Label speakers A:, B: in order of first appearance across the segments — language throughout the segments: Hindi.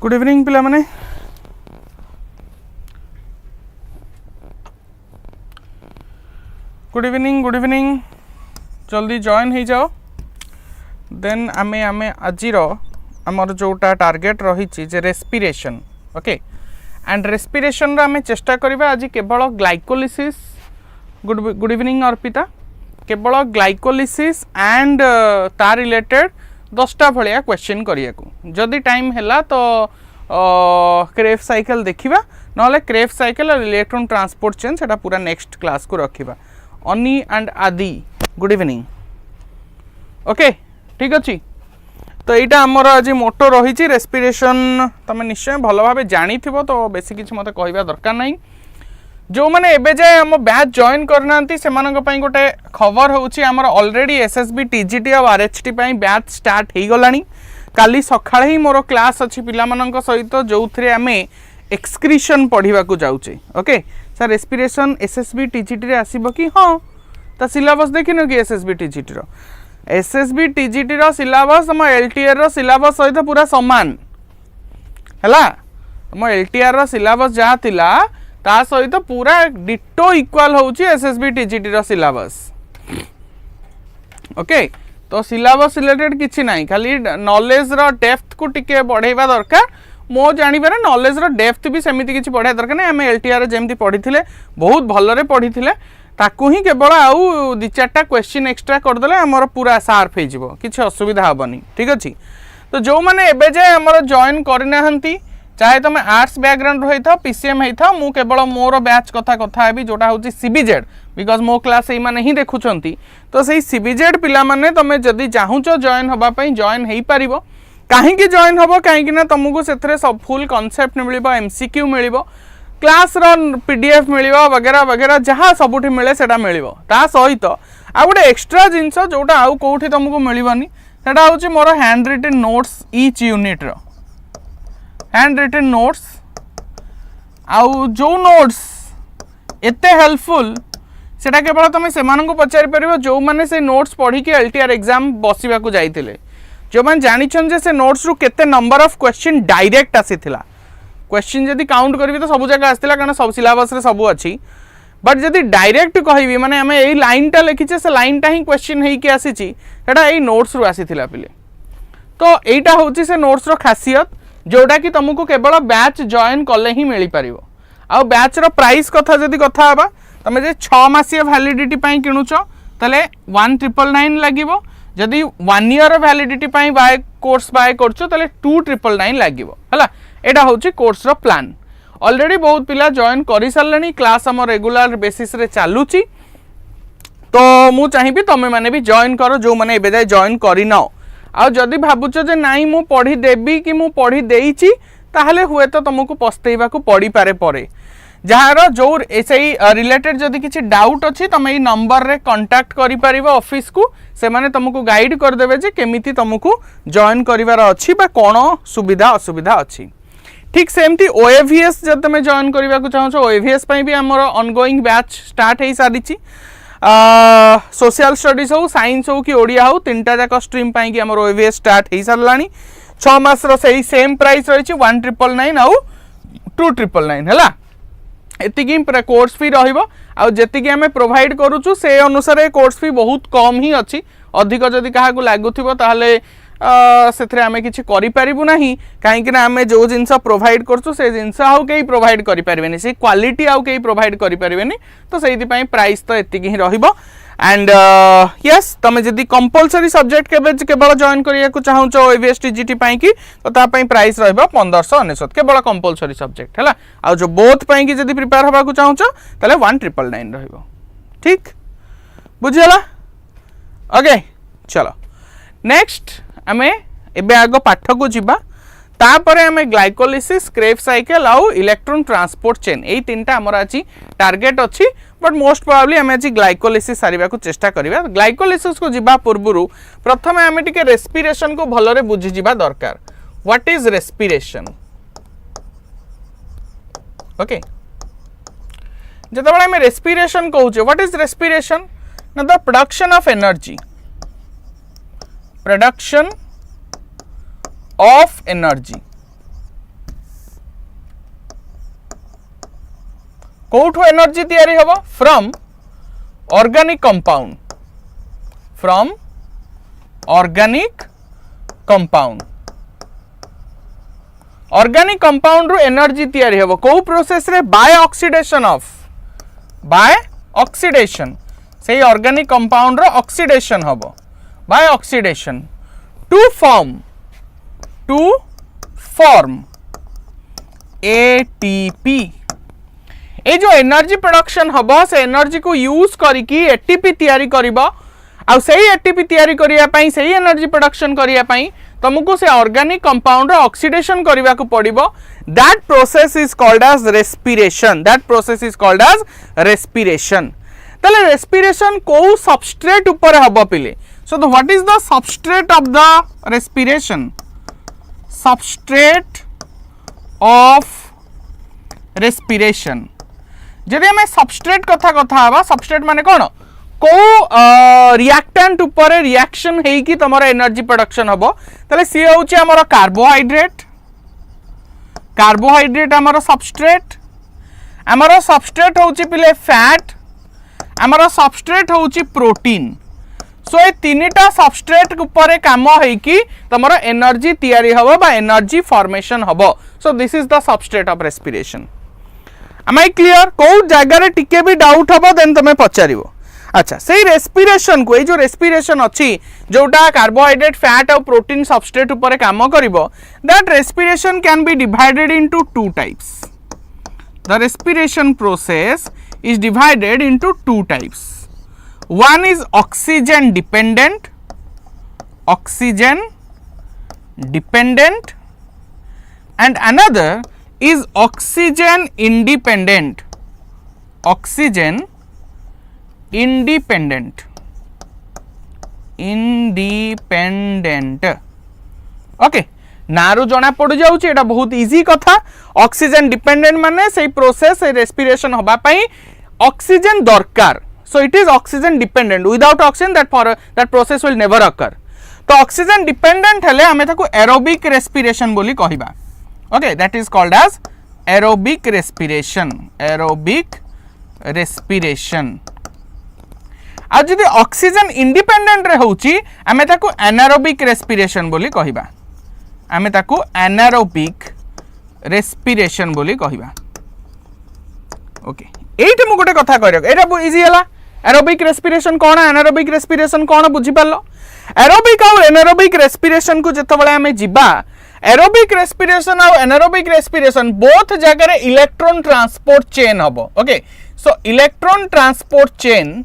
A: गुड इवनिंग पिला माने गुड इवनिंग जल्दी जॉइन हो जाओ देन आमे आमे आजिर आमर जोटा टार्गेट रही जे रेस्पिरेशन ओके एंड रेस्पिरेशन आमे चेष्टा करबा आज केवल ग्लाइकोलिसिस गुड इवनिंग अर्पिता केवल ग्लाइकोलिसिस एंड ता रिलेटेड 10टा भलिया क्वेश्चन करिया को जदि टाइम हैला तो क्रेफ साइकिल देखिबा नले क्रेफ साइकिल और इलेक्ट्रॉन ट्रांसपोर्ट चेन सेटा पूरा नेक्स्ट क्लास को रखिबा अनी एंड आदि गुड इवनिंग ओके ठीक अच्छी तो यहाँ आमर आज मोटो रही रेस्पिरेशन तुम निश्चय भल भाव जानी तो बेसी किसी मत कहवा दरकार ना जो मैंने एबे जाए आम बैच जॉइन करना से गोटे खबर होमर ऑलरेडी एसएसबी टीजीटी और आरएचटी बैच स्टार्ट हो गला काली सका ही मोर क्लास अच्छी पिला सहित जो थे आम एक्सक्रीशन पढ़ा जाऊे okay sir respiration SSB TGT आसब कि हाँ तो सिलेबस देखिन कि एसएसबी टीजीटी एसएसबी टीजीटी रो सिलेबस हम एलटीआर रो सिलेबस सहित पूरा समान हैला हम एलटीआर रो सिलेबस जहाँ थिला ता सहित पूरा डिटो इक्वल होउची एसएसबी टीजीटी रो सिलेबस ओके तो सिलेबस रिलेटेड किछि नाही खाली नॉलेज रो डेप्थ को टिके बढ़ाइबा दरकार मो जानिबारे नॉलेज रो डेप्थ भी सेमिति किछि पढ़ा दरकार नै हम एलटीआर जेमति पढ़िथिले बहुत भलरे पढ़िथिले ताकू ही केवल आउ दि चार्टा क्वेश्चन एक्सट्रा करदे आमर पूरा सार्फ हो किसी असुविधा हेनी ठीक अच्छे तो जो मैंने एबे जाए आमर जॉइन करना चाहे तुम आर्ट्स बैकग्राउंड रही था पीसीएम होता मु केवल मोर बैच कथा भी जोटा हूँ सीबीजेड बिकज मो क्लास ये मैंने ही देखुंत तो सही सीबीजेड पिला माने तुम जदि चाहूच जॉइन होगापी जॉइन हो पार कहीं जॉइन हम कहीं तुमको से सब फुल कॉन्सेप्ट मिल एमसीक्यू मिल क्लास पीडीएफ मिलिबा वगैरह वगैरह जहाँ सबुठी मिले सेटा मिलिबो ता सहित आ गोटे एक्स्ट्रा जिनस जोटा आउ कोठी तुमको मिलिबनी सेटा होची मोर hand written notes each unit रो हैंड रिटन नोट्स आउ जो नोट्स एते हेल्पफुल सेटा केवल तुम से पचारि परिबो जो माने से नोट्स पढ़ी के एलटीआर एग्जाम बसिबा को जाइतिले जो माने जानिछन जे से नोट्स रु केते नंबर ऑफ क्वेश्चन डायरेक्ट आसीथिला क्वेश्चन जदि काउंट करी तो सब जगह आसला कारण सब सिलेबस रे सब अच्छी बट जदि डायरेक्ट कहबी माने आमे एई लाइन टा लिखिचे से लाइन टा ही क्वेश्चन हेई के आसीची एटा एई नोट्स रु आसीथिला पिले तो एटा होची से नोट्स रो खासियत जोटा कि तुमको केवल बैच जॉइन कले ही मिल पारिबो आ बैच रो प्राइस कथा जदि कथा हबा तमे जे 6 मासिया वैलिडिटी पई किनुच तले 1999 लागिवो जदि 1 ईयर वैलिडिटी पई बाय कोर्स बाय करछो तले 2999 लागिवो हला एटा होची कोर्स रो प्लान ऑलरेडी बहुत पिला जॉइन करि सारलेनी क्लास हम रेगुलर बेसिस रे चालुची तो मु चाहिबी तमे माने भी जॉइन करो जो माने एबे जाय जॉइन करि नओ आ जदि भाबुचो जे नाइ मु पढ़ी देबी कि मु पढ़ी देइची ताहले हुए तो तुमको पस्तेइबा को पड़ी पारे परे जहार जो ऐसे रिलेटेड जदि किछि डाउट अछि तमे ई नंबर रे कांटेक्ट करि परिबो ऑफिस को से माने तुमको गाइड कर देबे जे केमिति तुमको जॉइन करिवार अछि बा कोन सुविधा असुविधा अछि ठीक सेमती OAVS जब तुम जॉइन करने को चाहो OAVS भी आमर ऑनगोइंग बैच स्टार्ट हो सारी सोशल स्टडीज हो साइंस हो कि ओडिया हो 3टा जाक स्ट्रीम कि आमर OAVS स्टार्ट हो सारा 6 मास रही सेम प्राइस रही 1999 आउ 2999 है एतिकी कोर्स फी रही आम प्रोवाइड करुचु से अनुसार कोर्स फी बहुत कम ही अच्छी अधिक जदि क्या लगुव ताहले से आमे किछि करि परिबु नाही काहेकि ना आमे जो जिनस प्रोवाइड करछु से जिनस आउ केही प्रोवाइड करि परिबेनी से क्वालिटी आउ केही प्रोवाइड करि परिबेनी तो सेहि पई प्राइस तो एतिकी ही रहिबो एंड यस तमे जदी कंपलसरी सब्जेक्ट केवल जॉइन करिया को चाहू OAVS TGT पई कि तो ता पई प्राइस रहइबो 1599 केवल कंपलसरी सब्जेक्ट हैला आ जो बोथ पई कि जदी प्रिपेयर होबा को चाहू तले 1999 रहिबो ठीक बुझियला ओके चलो नेक्स्ट आमे एबे आगो पाठ को जिबा तापरे आमे ग्लाइकोलिसिस क्रेफ साइकिल आउ इलेक्ट्रॉन ट्रांसपोर्ट चेन एई तीनटा हमर अछि टार्गेट अछि बट मोस्ट प्रोबेबली आमे अछि ग्लाइकोलिसिस सारिबा को चेष्टा करिबा ग्लाइकोलिसिस को जिबा पूर्वरु प्रथमे आमे टिके रेस्पिरेशन को भलरे बुझि जिबा दरकार व्हाट इज रेस्पिरेशन ओके जतबेले आमे रेस्पिरेशन कहउछे व्हाट इज रेस्पिरेशन ना the production of energy production of energy कोठो एनर्जी तैयारी हबो from organic compound from organic compound organic compound रो एनर्जी तैयारी हबो को प्रोसेस रे बाय ऑक्सीडेशन से ऑर्गेनिक कंपाउंड रो ऑक्सीडेशन हबो by oxidation to form ATP ए जो एनर्जी प्रोडक्शन हबो से एनर्जी को यूज करिकी एटीपी तैयारी करिबो आ सही एटीपी तैयारी करिया पई सही एनर्जी प्रोडक्शन करिया पई तुमको से ऑर्गेनिक कंपाउंड रो ऑक्सीडेशन करिवा को पड़िबो that process is called as respiration तले रेस्पिरेशन को सबस्ट्रेट ऊपर हबो पिले so what is the substrate of the respiration substrate of respiration जदि हमें सबस्ट्रेट कथा हवा सबस्ट्रेट माने कोन को रिएक्टेंट ऊपर रिएक्शन हेई कि तमरा एनर्जी प्रोडक्शन हबो तले सी होउची हमर कार्बोहाइड्रेट हमर सबस्ट्रेट होउची पिले फैट हमर सबस्ट्रेट होउची प्रोटीन सो ए तीनटा सबस्ट्रेट ऊपर काम हेई कि तमरा एनर्जी तैयारी हबो बा एनर्जी फॉर्मेशन हबो so this is the substrate of respiration am I clear को जगह रे टिके भी डाउट हबो देन तमे पचारिबो अच्छा से रेस्पिरेशन को जो रेस्पिरेशन अच्छी जोटा कार्बोहाइड्रेट फैट और प्रोटीन सबस्ट्रेट ऊपर काम करिवो that respiration can be divided into two types the respiration process is divided into two types one is oxygen dependent and another is oxygen independent okay नारू जना पड़ जाउची एटा बहुत इजी कथा ऑक्सीजन डिपेंडेंट माने से प्रोसेस रेस्पिरेशन होबा पई ऑक्सीजन दरकार so it is oxygen dependent without oxygen that process will never occur तो ऑक्सीजन डिपेंडेंट हेले हमें ताको एरोबिक रेस्पिरेशन बोली कहिबा okay that is called as aerobic respiration आ जदि ऑक्सीजन इंडिपेंडेंट रे होउची हमें ताको एनारोबिक रेस्पिरेशन बोली कहिबा ओके एइटे मु गोटे कथा करियो एटा इजी हला एरोबिक रेस्पिरेशन कोन एनारोबिक रेस्पिरेशन कोन बुझी पालो एरोबिक और एनारोबिक रेस्पिरेशन को जतबळे हमें जिबा एरोबिक रेस्पिरेशन और एनारोबिक रेस्पिरेशन बोथ जगह रे इलेक्ट्रॉन ट्रांसपोर्ट चेन हबो okay so electron transport chain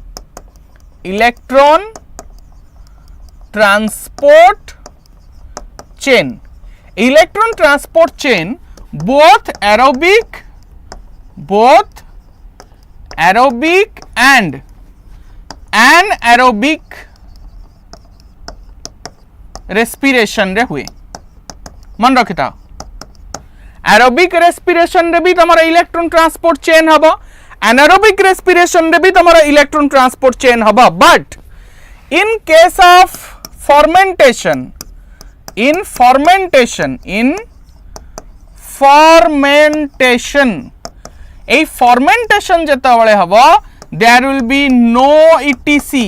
A: both aerobic and anaerobic respiration रे हुए मन रखिता एरोबिक रेस्पिरेशन रे भी तमरा इलेक्ट्रॉन ट्रांसपोर्ट चेन हबो एनारोबिक रेस्पिरेशन रे भी तमरा इलेक्ट्रॉन ट्रांसपोर्ट चेन हबो but in case of fermentation ए फर्मेंटेशन जेतबळे हबो there will be no ETC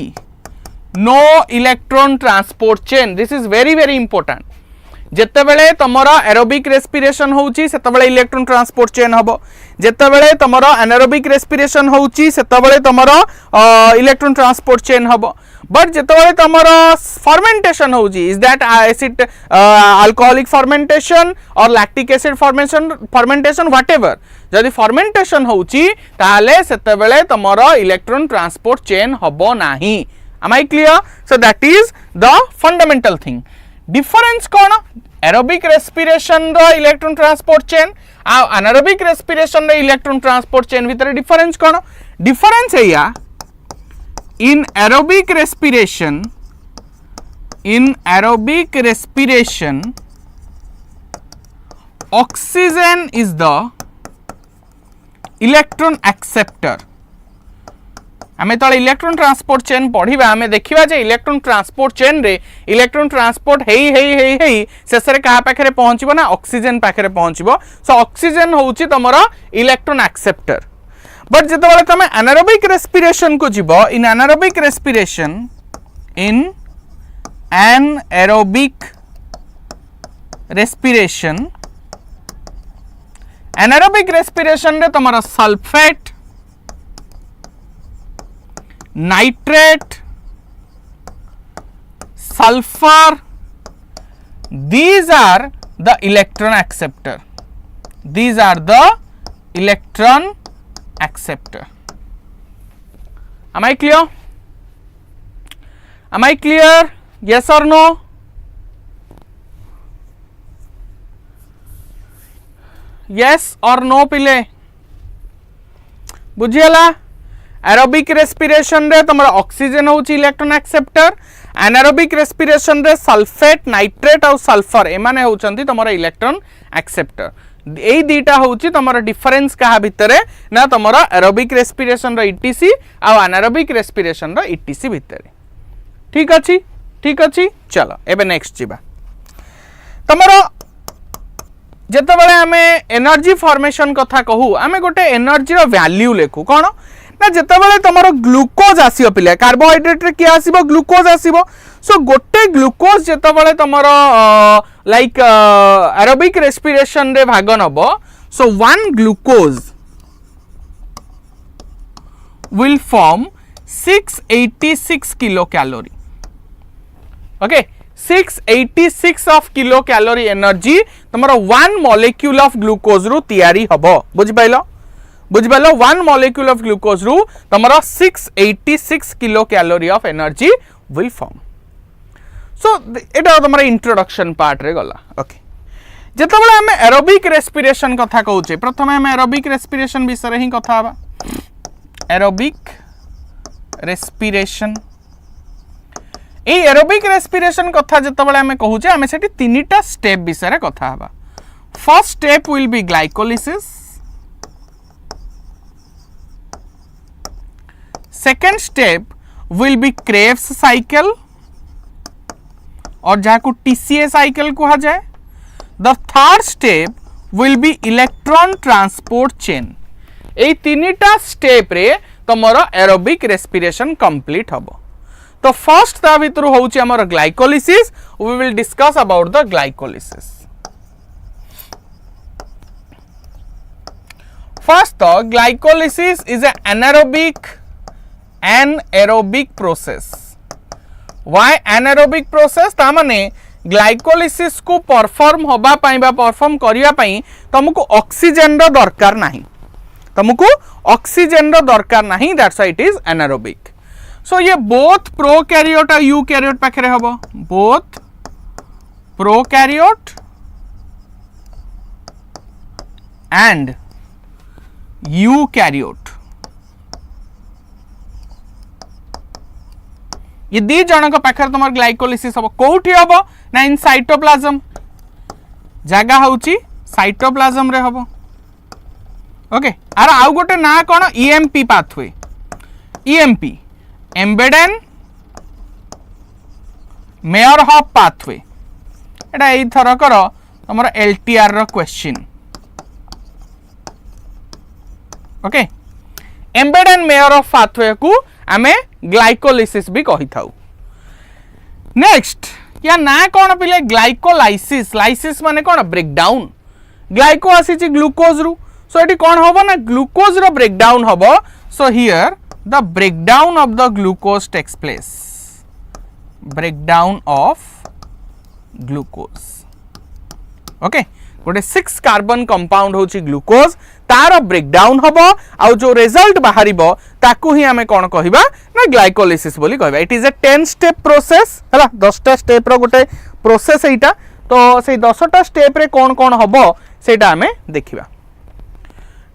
A: no electron transport chain this is very very important जेतेबेले तमरा aerobic respiration होउची सेतेबेले इलेक्ट्रॉन ट्रांसपोर्ट चेन हबो जेतेबेले तमरा एनारोबिक रेस्पिरेशन होउची सेतेबेले तमरा इलेक्ट्रॉन ट्रांसपोर्ट चेन हबो बट जेतेबेले तमरा फर्मेंटेशन होउची is that acid alcoholic fermentation और लैक्टिक एसिड फर्मेंटेशन व्हाटएवर जदि फर्मेंटेशन होउची ताले सेतेबेले तमरा इलेक्ट्रॉन ट्रांसपोर्ट चेन हबो नाही am I clear so that is the fundamental thing difference कोन एरोबिक रेस्पिरेशन रो इलेक्ट्रॉन ट्रांसपोर्ट चेन आ एनारोबिक रेस्पिरेशन रो इलेक्ट्रॉन ट्रांसपोर्ट चेन भीतर डिफरेंस कोन डिफरेंस है या in aerobic respiration oxygen is the electron acceptor आमे तले इलेक्ट्रॉन ट्रांसपोर्ट चेन पढ़िबा आमे देखिबा जे इलेक्ट्रॉन ट्रांसपोर्ट चेन रे इलेक्ट्रॉन ट्रांसपोर्ट हेई शेषरे कहा पाखरे पहुंचबो ना ऑक्सीजन पाखरे पहुंचबो सो ऑक्सीजन होउची तमरो इलेक्ट्रॉन एक्सेप्टर बट जिते तुम एनारोबिक रेस्पिरेशन को जीव इन एनारोबिक एनारोबिक रेस्पिरेशन रे तुम sulphate nitrate sulphur these are the electron acceptor. These are the electron acceptor. Am I clear? Am I clear? Yes or no? Yes or no पिले बुझीगला एरोबिक रेस्पिरेशन रे तुम ऑक्सीजन हूँ इलेक्ट्रॉन एक्सेप्टर एनारोबिक रेस्पिरेशन रे सल्फेट नाइट्रेट और सल्फर एमाने होचंती तुम इलेक्ट्रॉन एक्सेप्टर यही दुईटा हूँ तुम डिफरेन्स क्या भितर ना तुम एरोबिक रेस्पिरेशन ईटीसी आउ एनारोबिक रेस्पिरेशन ईटीसी भितर ठीक अच्छी चलो एबे नेक्स्ट जीवा तुम जितेबाला आम एनर्जी फॉर्मेशन कथा कहू आम गोटे एनर्जी वैल्यू लिखू कौन ना जितेबाला तुम ग्लूकोज आसो पिले कार्बोहाइड्रेट किए आसो ग्लूकोज आसो सो गोटे ग्लूकोज जितेबाला तुम लाइक एरोबिक रेस्पिरेशन रे भाग नब so one glucose will form 686 kilo calorie okay 686 of kilo calorie energy तुम वन मॉलिक्यूल ऑफ ग्लूकोज रु तैयारी हबो बुझिपाइलो वन मॉलिक्यूल ऑफ ग्लूकोज रु तुम 686 kilo calorie of energy will form so एटा तुम इंट्रोडक्शन पार्ट रे गला ओके जेतबेले हम एरोबिक रेस्पिरेशन कथा कहूचे प्रथम हम एरोबिक रेस्पिरेशन विषय ही कथा हबा एरोबिक रेस्पिरेशन ए एरोबिक रेस्पिरेशन कथा जितेबाला आम कहूचे आम से तीनटा स्टेप विषय कथा हबा first step will be glycolysis second step will be craves cycle और जहाँ को टीसीए साइकिल कहा जाए the third step will be electron transport chain A तीनटा स्टेप रे तुमरो एरोबिक रेस्पिरेशन कंप्लीट हबो तो फर्स्ट ता भितर होउची हमर glycolysis we will discuss about the glycolysis first तो glycolysis is anaerobic process why anaerobic process ता माने ग्लाइकोलिसिस को परफॉर्म होबा पई बा परफॉर्म करिया पई तुमको ऑक्सीजन रो दरकार नाही that's why it is anaerobic सो ये बोथ प्रोकैरियोट और यूकैरियोट पाखरे हबो बोथ प्रोकैरियोट एंड यूकैरियोट ये दी जनक पाखरे तुम ग्लाइकोलिसिस हबो कोठी हबो ना इन साइटोप्लाज्म जगह होउची साइटोप्लाज्म रे हबो ओके आर आउ गोटे ना कोन EMP pathway EMP Embden Meyerhof pathway एटा एई थरकर हमर एलटीआर रो question okay Embden Meyerhof pathway को आमे ग्लाइकोलिसिस भी कहि थाउ नेक्स्ट या ना कोन पिले ग्लाइकोलाइसिस लाइसिस माने कोन ब्रेकडाउन ग्लाइको आसी छि ग्लूकोज रु सो एटी कोन होबो ना ग्लूकोज रो ब्रेकडाउन होबो so here the breakdown of the glucose takes place breakdown of glucose okay गोटे 6 कार्बन कंपाउंड होची ग्लूकोज तार ब्रेकडाउन हबो आ जो रिजल्ट बाहरिबो ताकू ही हमें कोन कहिबा ना ग्लाइकोलिसिस बोली कहिबा it is a 10 step process हला 10टा स्टेप रो गोटे प्रोसेस एटा तो से 10टा स्टेप रे कोन कोन हबो सेटा हमें देखिबा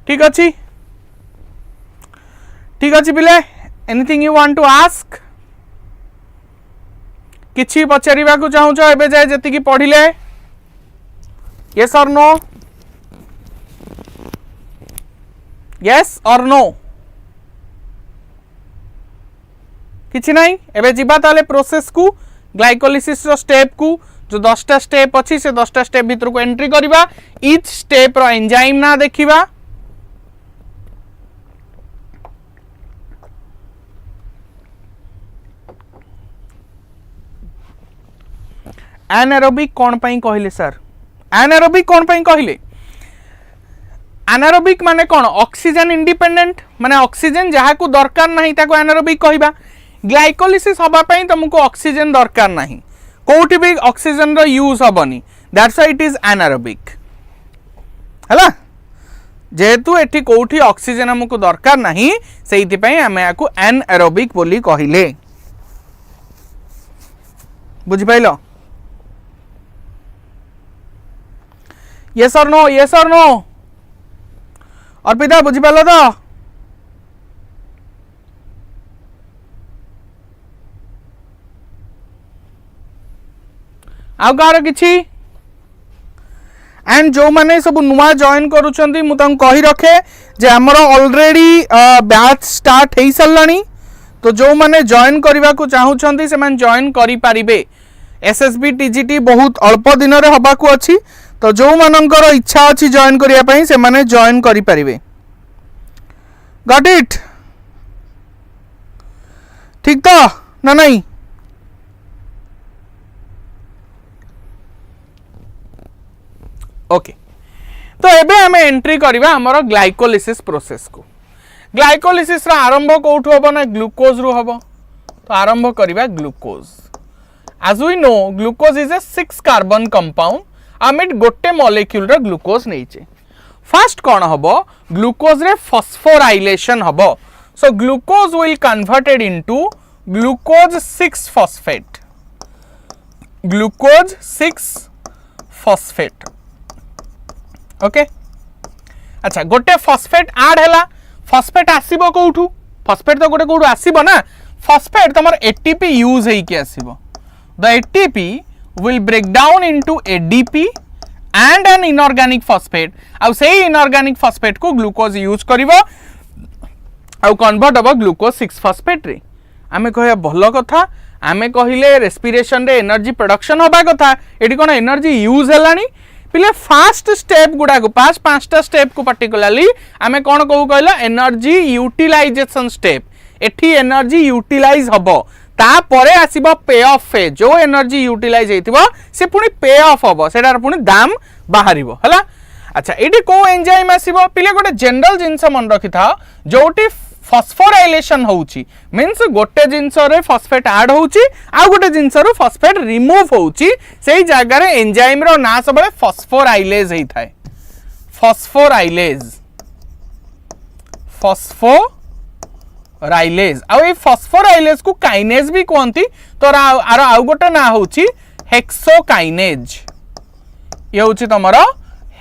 A: ठीक अछि पिले anything you want to ask किछि पचारिबा को चाहू छ एबे जाय जति की पढिले यस और नो किछि नहीं एबे जिबा ताले प्रोसेस को ग्लाइकोलिसिस रो स्टेप को जो 10टा स्टेप अछि से 10टा स्टेप भीतर को एंट्री करिबा ईच स्टेप रो एंजाइम ना देखिबा एनारोबिक कौन पई कहले सर एनारोबिक कौन पई कहले एनारोबिक माने कौन ऑक्सीजन इंडिपेंडेंट माने ऑक्सीजन जहाँ को दरकार नहीं ताको एनारोबिक कहबा ग्लाइकोलिसिस हबा पई तुमको ऑक्सीजन दरकार नहीं कोठी भी ऑक्सीजन रो यूज हबनी that's why it is anaerobic हला जेहेतु एठी कोठी ऑक्सीजन हमको दरकार नहीं सेइति पई हमें याको एनारोबिक बोली कहिले बुझ पाइलो यस और नो अर्पिता बुझी पाल तो आउ कार किछि एंड जो माने सब नुआ जॉइन करूछंती मु तां कहि रखे जे हमर ऑलरेडी बैच स्टार्ट हेई सल्लानी तो जो माने जॉइन करबा को चाहुछंती से मान जॉइन करि परिबे एसएसबी टीजीटी बहुत अल्प दिन रे हबा को अछि तो जो मानकर इच्छा अच्छी जॉइन करिया पई से माने जॉइन करि परिबे गॉट इट ठीक तो ना नहीं ओके तो एबे हमें एंट्री करिबा हमर ग्लाइकोलिसिस प्रोसेस को ग्लाइकोलिसिस रा आरंभ कोठु हबो ना ग्लूकोज रु हबो तो आरंभ करिबा glucose as we know glucose is a 6 carbon compound आम गोटे मॉलिक्यूल रे ग्लूकोज नहींचे फास्ट कौन हम ग्लूकोज रे फॉस्फोराइलेशन हम so glucose will converted into glucose 6 phosphate glucose 6 phosphate okay अच्छा गोटे फॉस्फेट ऐड हैला फॉस्फेट आसीबो कोठू फॉस्फेट तो गोटे कोठू आसीबो ना फॉस्फेट तमर एटीपी यूज हेई के आसीबो the ATP will break down into ADP and an inorganic phosphate आउ से inorganic phosphate को ग्लूकोज यूज करिवो आउ कन्वर्ट हबो ग्लूकोज 6 फॉस्फेट रे आमे कहया भलो कथा आमे कहिले रेस्पिरेशन रे एनर्जी प्रोडक्शन होबा कथा एडी कोन एनर्जी यूज हलानी पिले फास्ट स्टेप गुडा को पांचटा स्टेप को पर्टिकुलरली आमे कोन कहू कहला एनर्जी यूटिलाइजेशन स्टेप एठी एनर्जी यूटिलाइज हबो तापरे आसीबो पे ऑफ फेज जो एनर्जी यूटिलाइज हेतिबो से पुनी पे ऑफ हबो सेडार पुनी दाम बाहरिबो हला अच्छा एडी को एंजाइम आसीबो पिले गोटे जनरल जिंस मन रखि था जोटी फॉस्फोराइलेशन होउची मींस गोटे जिंस रे फॉस्फेट ऐड होउची आ गोटे जिंस रो फॉस्फेट रिमूव होउची सेही जागा रे एंजाइम रो ना सबले फॉस्फोराइलेज हेई थाए फॉस्फोराइलेज राइलेज आउ ए फॉस्फोराइलेज को काइनेज भी कहती तो आर आउ गोटे ना होची हेक्सोकाइनेज ये होची तमरो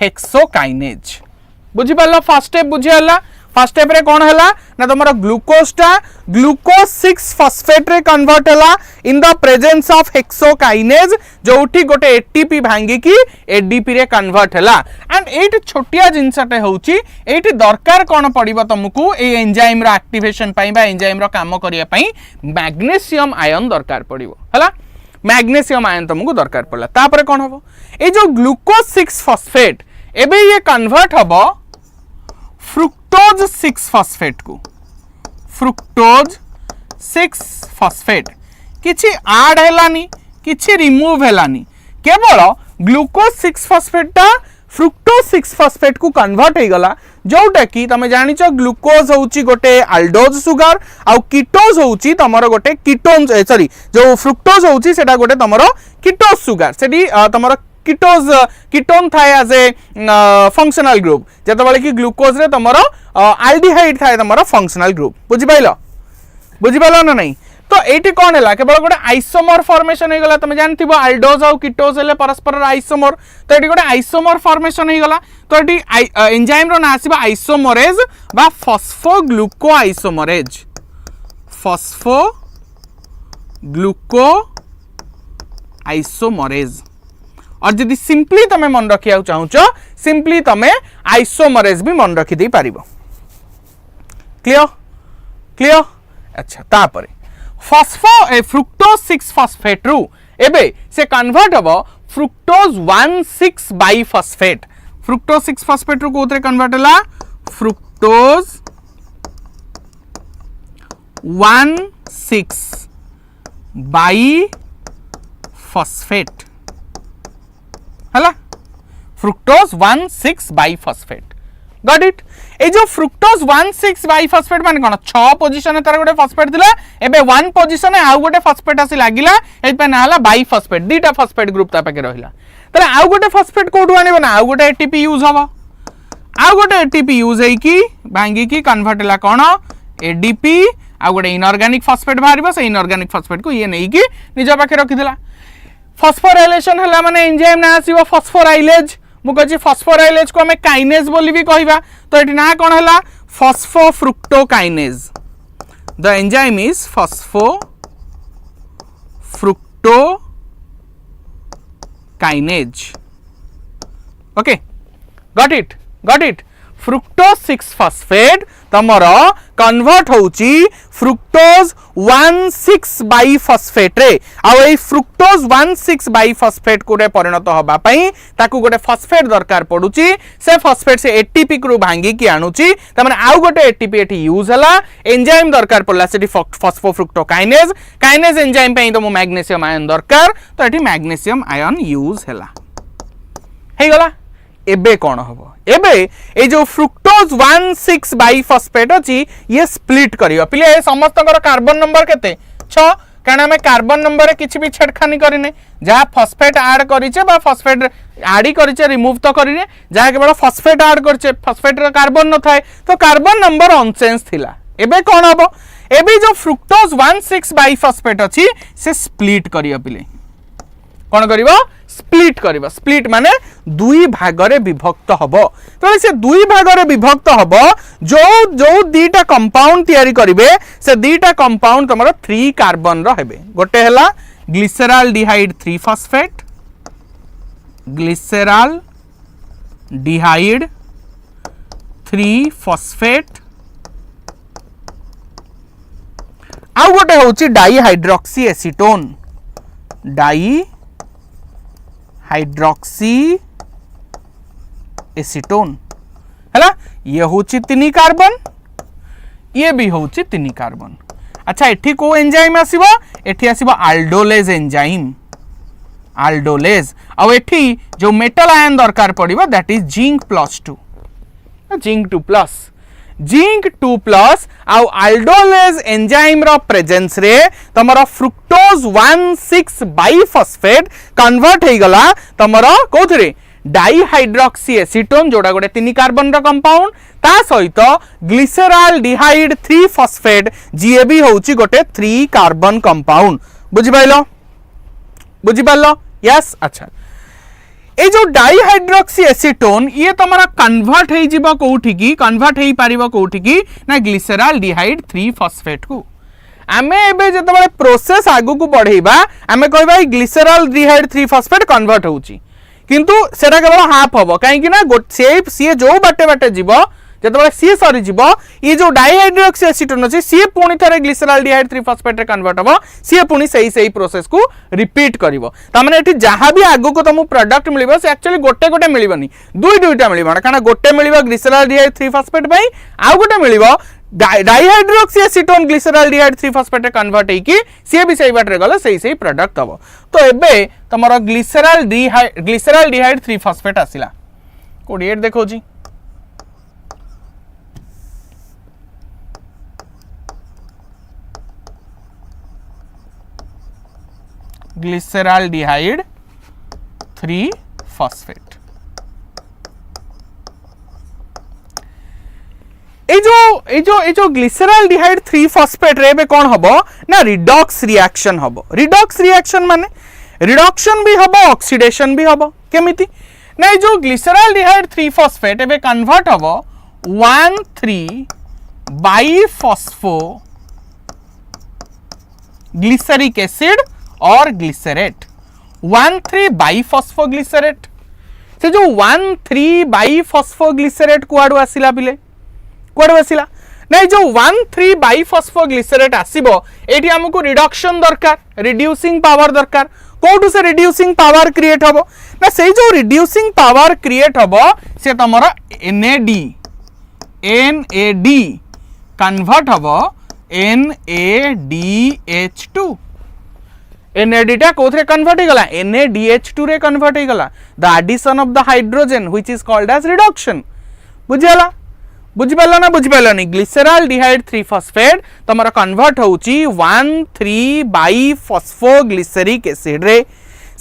A: हेक्सोकाइनेज बुझी पालो फर्स्ट स्टेप बुझी हला फर्स्ट स्टेप रे कोन हला ना तमरो ग्लूकोज टा ग्लूकोज 6 फॉस्फेट रे कन्वर्ट हला in the presence of hexokinase जोठी गोटे एटीपी भांगी की एडीपी रे कन्वर्ट हला एंड एट छोटिया जिंसटे होची एट दरकार कोन पड़िबो तुमको ए एंजाइम रो एक्टिवेशन पई बा एंजाइम रो काम करिया पई मैग्नीशियम आयन दरकार पड़िबो हला मैग्नीशियम आयन तुमको दरकार पड़ला तापर कोन हबो ए जो ग्लूकोज 6 फॉस्फेट एबे ये कन्वर्ट हबो फ्रुक्टोज 6 फॉस्फेट को फ्रुक्टोज 6 फॉस्फेट किछि ऐड हेलानी किछि रिमूव हेलानी केवल ग्लूकोज 6 फॉस्फेट ता फ्रुक्टोज 6 फॉस्फेट को कन्वर्ट हे गला जोटा कि तमे जानि छ ग्लूकोज होउची गोटे अल्डोज सुगर आउ कीटोज होउची तमरो गोटे कीटोन सॉरी जो फ्रुक्टोज होउची सेटा गोटे तमरो कीटोज सुगर सेडी तमरो कीटोन थाए एज ए फंक्शनल ग्रुप जत बळे कि ग्लूकोज रे तमरो एल्डिहाइड थाए तमरो फंक्शनल ग्रुप बुझि पाइलो ना नहीं तो एटी कोन हैला केवल गोटे आइसोमर फॉर्मेशन हे गला तमे जानथिबो अल्डोज और कीटोज हेले परस्पर आइसोमर तो एटी गोटे आइसोमर फॉर्मेशन हे गला तो एटी एंजाइम रो ना आसीबा आइसोमरेज बा फॉस्फोग्लूको आइसोमरेज फॉस्फोग्लूको आइसोमरेज और यदि सिंपली तमे मन रखिया चाहूचो सिंपली तमे आइसोमरेज भी मन रखि दे पारिबो क्लियर अच्छा तापरे फ्रुक्टोज 6 फॉस्फेट रु एबे से कन्वर्ट हबो फ्रुक्टोज 1,6 बाइफॉस्फेट फ्रुक्टोज 6 फॉस्फेट रु कोथरे कन्वर्ट हला फ्रुक्टोज 1,6 बाइफॉस्फेट हला फ्रुक्टोज 1,6 बाइफॉस्फेट गॉट इट ए जो फ्रुक्टोज 1,6 बाइफॉस्फेट माने कोन 6 पोजीशन तार गोटे फॉस्फेट थिला एबे 1 पोजीशन आउ गोटे फॉस्फेट आसी लागिला ए पे ना हला बाइफॉस्फेट दीटा फॉस्फेट ग्रुप ता पाके रहिला तले आउ गोटे फॉस्फेट कोडु आनिबो ना आउ गोटे एटीपी यूज हबो आउ गोटे एटीपी यूज है कि भांगी की कन्वर्ट ला कोन एडीपी आउ गोटे इनऑर्गेनिक फॉस्फेट बाहरिबो से इनऑर्गेनिक फॉस्फेट को ये नै कि निज पाखे रखिदिला फॉस्फोराइलेशन हला माने एंजाइम ना आसीबो फॉस्फोराइलेज मु कहछि फॉस्फोराइलेज को हमें काइनेज बोली भी कहबा तो एटी ना कोन हला phosphofructokinase the enzyme is phosphofructokinase okay got it fructose 6 phosphate तमर कन्वर्ट होउची फ्रुक्टोज 1,6 बाइफॉस्फेट रे आ ए फ्रुक्टोज 1,6 बाइफॉस्फेट को परिणत होबा पई ताकू गोटे फॉस्फेट दरकार पडुची से फॉस्फेट से एटीपी को भांगी की आणुची त माने आउ गोटे एटीपी एठी यूज हला एंजाइम दरकार पडला सेठी फॉस्फोफ्रुक्टोकाइनेज काइनेज एंजाइम पई तो मैग्नीशियम आयन दरकार तो एठी मैग्नीशियम आयन यूज हला हे गला एबे कौन हम एबे ए जो फ्रुक्टोज 1,6 बाइफॉस्फेट अछि ये स्प्लिट करियो पिले ए समस्त कार्बन नंबर केते 6 कारण हमें कार्बन नंबर रे किछि भी छेड़खानी करिने जहा फॉस्फेट ऐड करिचे बा फॉस्फेट ऐड करिचे रिमूव तो करिने जहा केवल फॉस्फेट ऐड करिचे फॉस्फेट रे कार्बन न थाए तो कार्बन नंबर अनचेंज थिला एबे कौन हबो एबे जो फ्रुक्टोज 1,6 बाइफॉस्फेट अछि से स्प्लिट करियो पिले कौन करिवो स्प्लिट माने दुई भागरे विभक्त हबो तो से दुई भागरे विभक्त हबो जो जो दीटा कंपाउंड तयारी करिवे से दीटा कंपाउंड तमरो 3 कार्बन रो हेबे गोटे हला ग्लिसरॉल्डिहाइड 3 फॉस्फेट ग्लिसरॉल्डिहाइड 3 फॉस्फेट आ गोटे होची डाइहाइड्रोक्सी एसीटोन हाइड्रोक्सी एसीटोन हैला ये होची 3 कार्बन ये भी होची 3 कार्बन अच्छा एठी को एंजाइम आसीबो एठी आसीबो आल्डोलेज एंजाइम आल्डोलेज आ एठी जो मेटल आयन दरकार पड़िबो that is zinc +2 zinc 2 plus आउ आल्डोलेज एंजाइम रो प्रेजेंस रे तमरो फ्रुक्टोज 1,6 बाइफॉस्फेट कन्वर्ट हे गला तमरो कोथरे डाइहाइड्रोक्सी एसीटोन जोड़ा गोटे 3 कार्बन रो कंपाउंड ता सहित ग्लिसरॉल्डिहाइड 3 फॉस्फेट जीए भी होउची गोटे 3 कार्बन कंपाउंड बुझि पाइलो यस अच्छा ए जो डाइहाइड्रोक्सी एसीटोन ये तमरा कन्वर्ट हे जिवो कोठी की कन्वर्ट हे पारिबो कोठी की ना ग्लिसरॉल्डिहाइड 3 फॉस्फेट को आमे एबे जतबे प्रोसेस आगु को बढ़ेबा आमे कहबा ग्लिसरॉल्डिहाइड 3 फॉस्फेट कन्वर्ट होउची किंतु सेटा केवल हाफ हबो काहे कि ना सी जो बाटे जीवो जतबे सी सरी जीवो ये जो डाइहाइड्रोक्सी एसीटोन अछि सी पुनी थरे ग्लिसरॉल्डिहाइड 3 फॉस्फेट रे कन्वर्ट हबो सी पुनी सही प्रोसेस को रिपीट करिवो त माने एठी जहां भी आगु को तुम प्रोडक्ट मिलिबो से एक्चुअली गोटे मिलिबोनी दुईटा मिलिबो कारण गोटे मिलिबो ग्लिसरॉल्डिहाइड 3 फॉस्फेट पई आ गोटे मिलिबो डाइहाइड्रोक्सी एसीटोन ग्लिसरॉल्डिहाइड 3 फॉस्फेट रे कन्वर्ट हे कि सी भी सही बाटे गले सही प्रोडक्ट हबो तो एबे तमरो ग्लिसरॉल्डिहाइड 3 फॉस्फेट आसिला कोडिएट देखो जी ग्लिसरॉल्डिहाइड 3 फॉस्फेट ए जो ग्लिसरॉल्डिहाइड 3 फॉस्फेट रे बे कोन हबो ना रिडॉक्स रिएक्शन हबो रिडॉक्स रिएक्शन माने रिडक्शन भी हबो ऑक्सीडेशन भी हबो केमिति ना जो ग्लिसरॉल्डिहाइड 3 फॉस्फेट एबे कन्वर्ट हबो 1,3 बाइफॉस्फो ग्लिसरिक एसिड और ग्लिसरेट 1,3 बाइफॉस्फोग्लिसरेट से जो 1,3 बाइफॉस्फोग्लिसरेट कुआडू आसिला पिले कुआडू आसिला नहीं जो 1,3 बाइफॉस्फोग्लिसरेट आसीबो एठी हमको रिडक्शन दरकार रिड्यूसिंग पावर दरकार कोठू से रिड्यूसिंग पावर क्रिएट हबो ना से जो रिड्यूसिंग पावर क्रिएट हबो से तमरा NAD कन्वर्ट हबो NADH2 NAD टा कोथरे कन्वर्ट होगला NADH2 रे कन्वर्ट होगला the addition of the hydrogen which is called as reduction बुझियाला बुझिपाल ना बुझिपालनी ग्लिसराल्डिहाइड 3 फॉस्फेट तमरा कन्वर्ट होउची 1,3 बाई फॉस्फोग्लिसरिक एसिड रे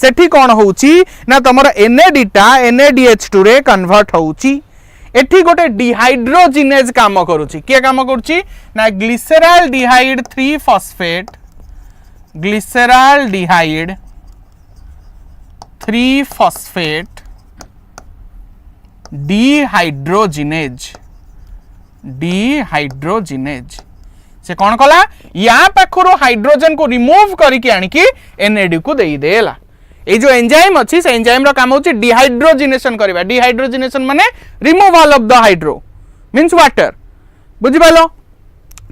A: सेठी कोन होउची ना तमरा NAD टा NADH2 रे कन्वर्ट होउची एठी गोटे डिहाइड्रोजिनेज काम करूची के काम करूची ना ग्लिसराल्डिहाइड 3 फॉस्फेट ग्लिसराल्डिहाइड 3 फॉस्फेट डिहाइड्रोजिनेज से कौन कला या पाखरो हाइड्रोजन को रिमूव करके आनिकी NAD को देई देला ए जो एंजाइम अछि से एंजाइम रो काम होछि डिहाइड्रोजिनेशन करबा डिहाइड्रोजिनेशन माने removal of the hydro means water बुझि पालो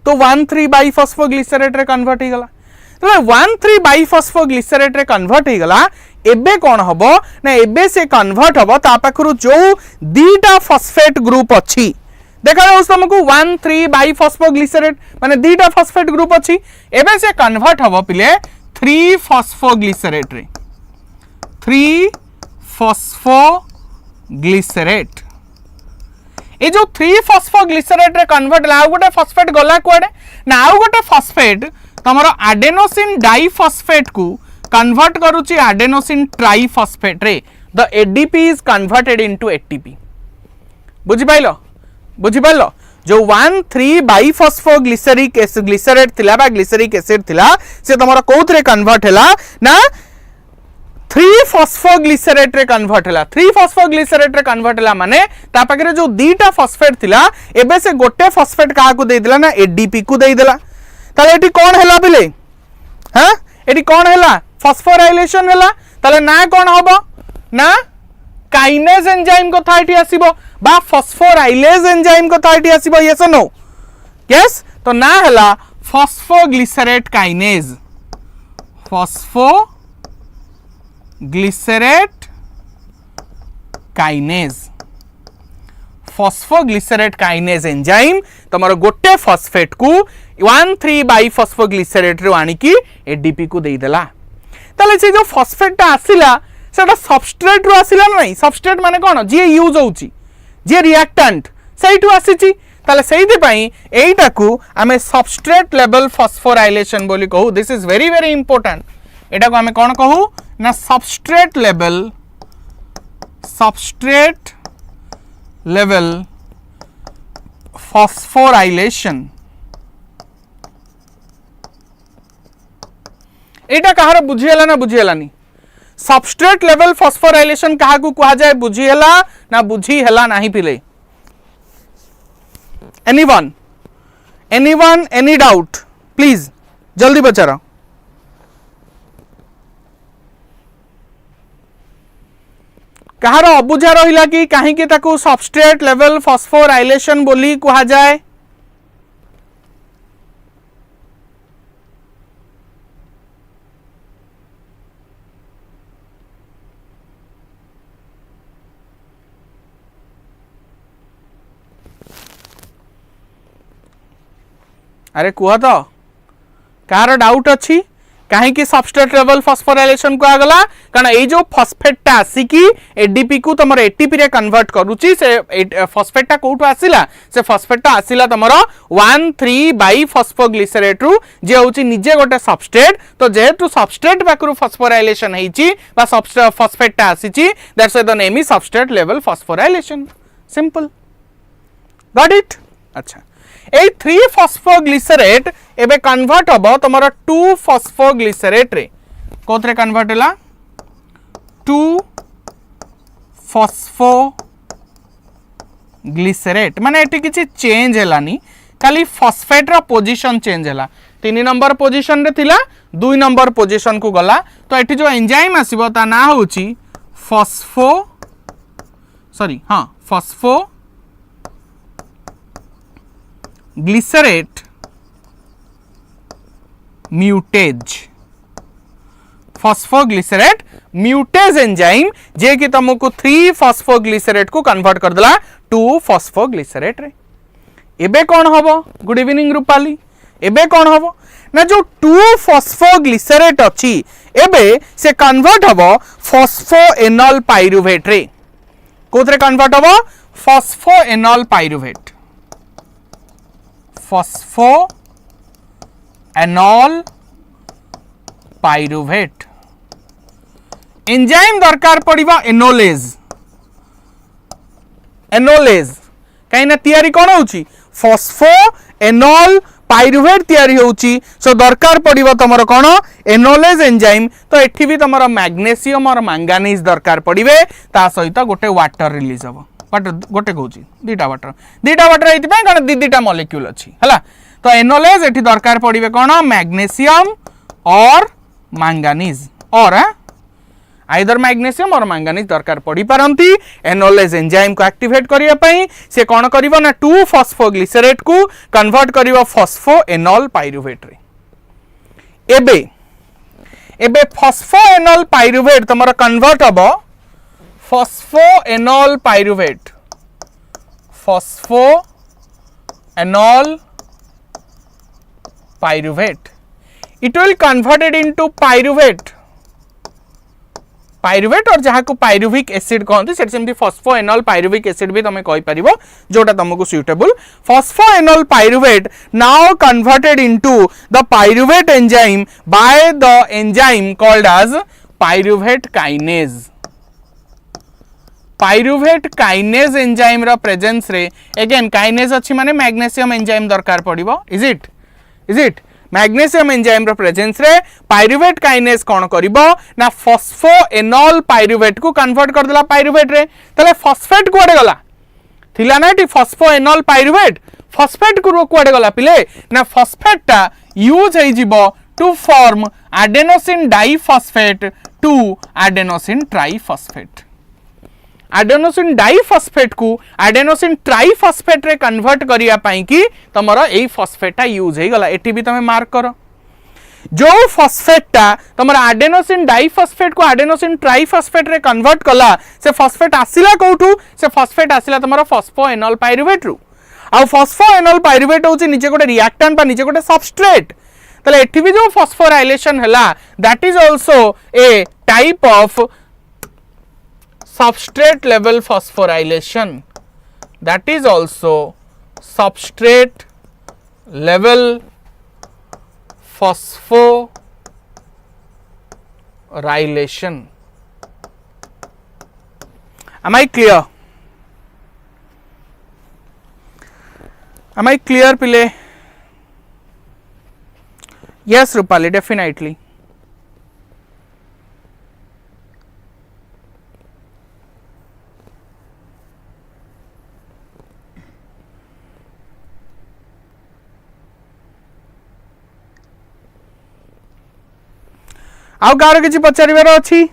A: तो 1,3 बाई फॉस्फोग्लिसरेट रे कन्वर्ट हो गला तो 1,3 बाई फॉस्फोग्लिसरेट रे कन्वर्ट हो गला एबे कोन हबो ना एबे से कन्वर्ट हबो ता पाखरो जो दीटा फॉस्फेट ग्रुप अछि देखा तुमको 1,3 बाई फॉस्फोग्लिसरेट माने दीटा फॉस्फेट ग्रुप अछि एबे से कन्वर्ट हबो पिले 3 फॉस्फोग्लिसरेट रे 3 फॉस्फोग्लिसरेट ए जो 3 फॉस्फोग्लिसरेट रे कन्वर्ट ला गोटे फॉस्फेट गला कोडे ना आ गोटे फॉस्फेट तमरो एडेनोसिन डाइफॉस्फेट को कन्वर्ट करूची एडेनोसिन ट्राइफॉस्फेट रे the ADP is converted into ATP बुझि पाइलो जो 1,3 बाई फॉस्फोग्लिसरिक एसिड ग्लिसरेट थिला बा ग्लिसरिक एसिड थिला से तमरो कोथरे कन्वर्ट हैला ना 3 फॉस्फोग्लिसरेट रे कन्वर्ट हैला 3 फॉस्फोग्लिसरेट रे कन्वर्ट हैला माने ता पाखरे जो दीटा फॉस्फेट थिला एबे से गोटे फॉस्फेट का को दे दिला ना ADP को दे दिला ताले एटी कोन हैला बिले हां एटी कोन हैला फॉस्फोराइलेशन हैला ताले ना कोन होबो ना काइनेज एंजाइम को था एटी आसीबो बा फॉस्फोराइलेज एंजाइम को था एटी आसीबो यस और नो यस तो ना हैला phosphoglycerate kinase phosphoglycerate kinase enzyme तमरो गोटे फॉस्फेट को 1,3 बाई फॉस्फोग्लिसरेट रो आनिकी ADP को देई देला ताले से जो फॉस्फेट ता आसिला सेटा सबस्ट्रेट रो आसिला नै सबस्ट्रेट माने कोन जे यूज होउची जे रिएक्टेंट सेइटु आसीची ताले सेइदि पई एइटा को हमें सबस्ट्रेट लेवल फॉस्फोराइलेशन बोली कहू this is very very important एटा को हमें कोन कहू ना सबस्ट्रेट लेवल फॉस्फोराइलेशन एटा कहार बुझियला ना बुझियलानी सबस्ट्रेट लेवल फॉस्फोराइलेशन कहा को कहा जाए बुझियला ना बुझियला नाही पिले एनीवन एनी डाउट प्लीज जल्दी बचारा कहार अबुझा रहिला कि काहे के ताको सबस्ट्रेट लेवल फॉस्फोराइलेशन बोली कहा जाए अरे कुह तो कार डाउट अच्छी कहीं कि सबस्ट्रेट लेवल फॉस्फोराइलेशन को आगला कारण ए जो फॉस्फेट आसिकी ADP को तमर ATP रे कन्वर्ट करूची से फॉस्फेट कोठो आसिला से फॉस्फेट आसिला तमर 1,3 बाई फॉस्फोग्लिसरेट रु जे होची निजे गोटे सबस्ट्रेट तो जेहेतु सबस्ट्रेट बाकरू फॉस्फोराइलेशन हेची बा फॉस्फेट आसीची that's why the name is substrate level phosphorylation simple got it अच्छा ए 3 फॉस्फोग्लिसरेट एबे कन्वर्ट हबो तमरा 2 फॉस्फोग्लिसरेट रे कोथरे कन्वर्ट होला 2 फॉस्फोग्लिसरेट माने एटी किछि चेंज हेलानी खाली फॉस्फेट रा पोजीशन चेंज होला 3 नंबर पोजीशन रे थिला 2 नंबर पोजीशन को गला तो एटी जो एंजाइम आसीबो ता ना होची phosphoglycerate mutase phosphoglycerate mutase enzyme जे कि तुमको 3 फॉस्फोग्लिसरेट को कन्वर्ट कर देला 2 फॉस्फोग्लिसरेट रे एबे कौन हबो गुड इवनिंग रूपाली एबे कौन हम ना जो 2-फॉस्फोग्लिसरेट अच्छी एबे से कन्वर्ट हम फॉस्फोएनॉल पाइरुवेट रे कोथरे कन्वर्ट हम फॉस्फोएनॉल पाइरुवेट फॉस्फोएनॉल पाइरुवेट एंजाइम दरकार पड़िबा एनोलेज कहीं ना तैयारी कौन होची फॉस्फोएनॉल पाइरुवेट तैयारी होची सो दरकार पड़िबो तमरो कोन एनोलेज एंजाइम तो एठी भी तमरो मैग्नीशियम और मैंगानीज दरकार पड़िबे ता सहित गोटे वाटर रिलीज हबो वाटर गोटे कहूची दीटा वाटर एति पय कोन दीटा मॉलिक्यूल अछि हला तो एनोलेज एठी दरकार पड़िबे कोन मैग्नीशियम और मैंगानीज और आइदर मैग्नीशियम और मैंगानीज दरकार पड़ी पारंती एनोलेज एंजाइम को एक्टिवेट करिया पई से कोन करिवो ना 2-फॉस्फोग्लिसरेट को कन्वर्ट करिवो फॉस्फोएनॉल पाइरुवेट रे एबे फॉस्फोएनॉल पाइरुवेट तमरा कन्वर्ट हबो phosphoenolpyruvate it will converted into pyruvate और जहाँ को पाइरुविक एसिड कहते हैं सेमती फॉस्फोएनॉल पाइरुविक एसिड भी तुम कहि परिबो जोटा तुमको suitable phosphoenolpyruvate now converted into the pyruvate enzyme by the enzyme called as pyruvate kinase enzyme रो प्रेजेंस रे अगेन काइनेज अछि माने मैग्नीशियम एंजाइम दरकार पड़िबो इज इट मैग्नीशियम एंजाइम रो प्रेजेंस रे पाइरुवेट काइनेज कोन करिवो ना फॉस्फोएनॉल पाइरुवेट को कन्वर्ट कर देला पाइरुवेट रे तले फॉस्फेट कोडे गला थिला ना टी फॉस्फोएनॉल पाइरुवेट फॉस्फेट को कोडे गला पिले ना फॉस्फेट ता यूज हे जिवो to form adenosine diphosphate to adenosine triphosphate adenosine diphosphate को एडेनोसिन ट्राइफॉस्फेट रे कन्वर्ट करिया पई कि तमरो एई फॉस्फेटा यूज हे गला एटी भी तमे मार्क करो जो फॉस्फेटा तमरो एडेनोसिन डाइफॉस्फेट को एडेनोसिन ट्राइफॉस्फेट रे कन्वर्ट कला से फॉस्फेट आसिला कोठू से फॉस्फेट आसिला तमरो फॉस्फोएनॉल पाइरुवेट रु आ फॉस्फोएनॉल पाइरुवेट होची नीचे गोटे रिएक्टेंट बा नीचे गोटे सबस्ट्रेट तले एटी भी जो फॉस्फोराइलेशन हला that is also a type of substrate level phosphorylation that is also substrate level phosphorylation. Am I clear? Pile? Yes Rupali, definitely. आउ कार किछि पचारिबार अछि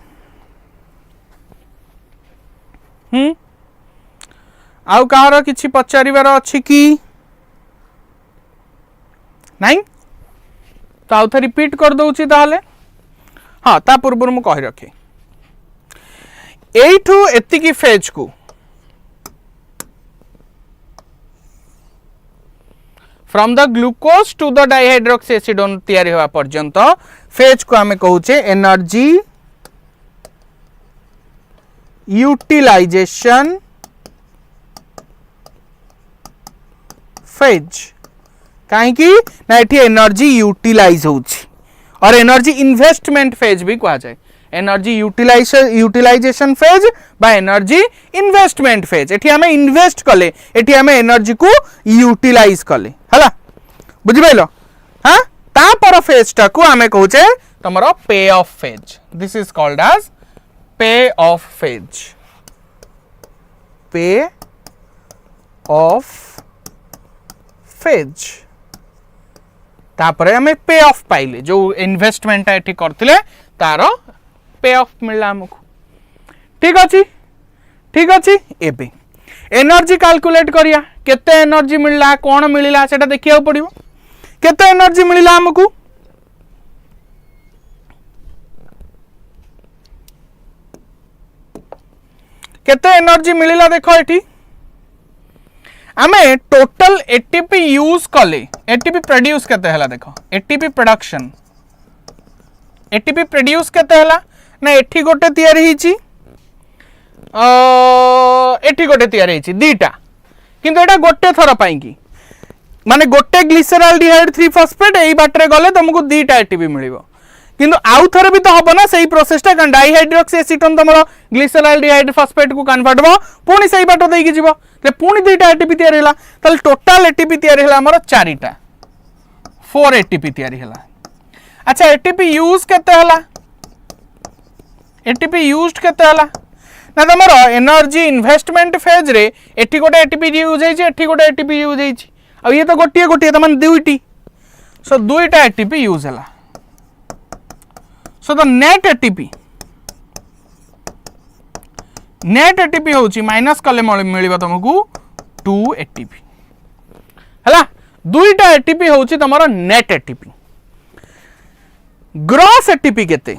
A: आउ कार किछि पचारिबार अछि कि नहीं तो आउ थ रिपीट कर दउछि ताले हां ता पूर्व मु कहि रखे एठू एतिकी फेज को from the glucose to the dihydroxy acetone तैयारी होवा पर्यंत फेज को आमे कहूचे एनर्जी यूटिलाइजेशन फेज कहीं ना एठी एनर्जी यूटिलाइज होची और एनर्जी इन्वेस्टमेंट फेज भी कहा जाए एनर्जी यूटिलाइजेशन फेज बा एनर्जी इन्वेस्टमेंट फेज एठी हमें इन्वेस्ट कले एठी हमें एनर्जी को यूटिलाइज कले हला बुझि पाइलो हां ता पर फेज टा को हमें कहूचे तमरो pay off phase this is called as pay off phase तापर हमें पे ऑफ पाइले जो इन्वेस्टमेंट एठी करथिले तारो पे ऑफ मिलला हमको ठीक अछि एबे एनर्जी कैलकुलेट करिया केते एनर्जी मिलला कोन मिलला सेटा देखिया पड़िबो केते एनर्जी मिलला हमको केते एनर्जी मिलला देखो एठी आमे टोटल एटीपी यूज कले एटीपी प्रोड्यूस केते हला देखो एटीपी प्रोडक्शन एटीपी प्रोड्यूस केते हला ना एठी गोटे तयारी हिची एठी गोटे तयारी हिची दीटा किंतु एटा गोटे थर पाई की माने गोटे ग्लिसराल्डिहाइड 3 फॉस्फेट एई बाटरे गले तुमको दीटा एटीपी मिलिबो किंतु आउ थरे भी तो हबो ना सेही प्रोसेसटा कारण डाइहाइड्रोक्सी एसीटोन तमरो ग्लिसराल्डिहाइड फॉस्फेट को कन्वर्ट हो पुणी सेही बाटो देई की जीवो ते पुणी दीटा एटीपी तयारी हला तल टोटल एटीपी तयारी हला हमर 4टा 4 एटीपी तयारी हला अच्छा एटीपी यूज केते हला एटीपी यूज्ड केते हला ना तमरो एनर्जी इन्वेस्टमेंट फेज रे एठी गोटे एटीपी यूज हेछि एठी गोटे एटीपी यूज हेछि आ ये तो गोटिए गोटिए त माने दुईटी सो दुईटा एटीपी यूज हला सो द नेट एटीपी होची माइनस कले मिलिबो तुमको 2 एटीपी हला दुईटा एटीपी होची तमरो नेट एटीपी ग्रॉस एटीपी केते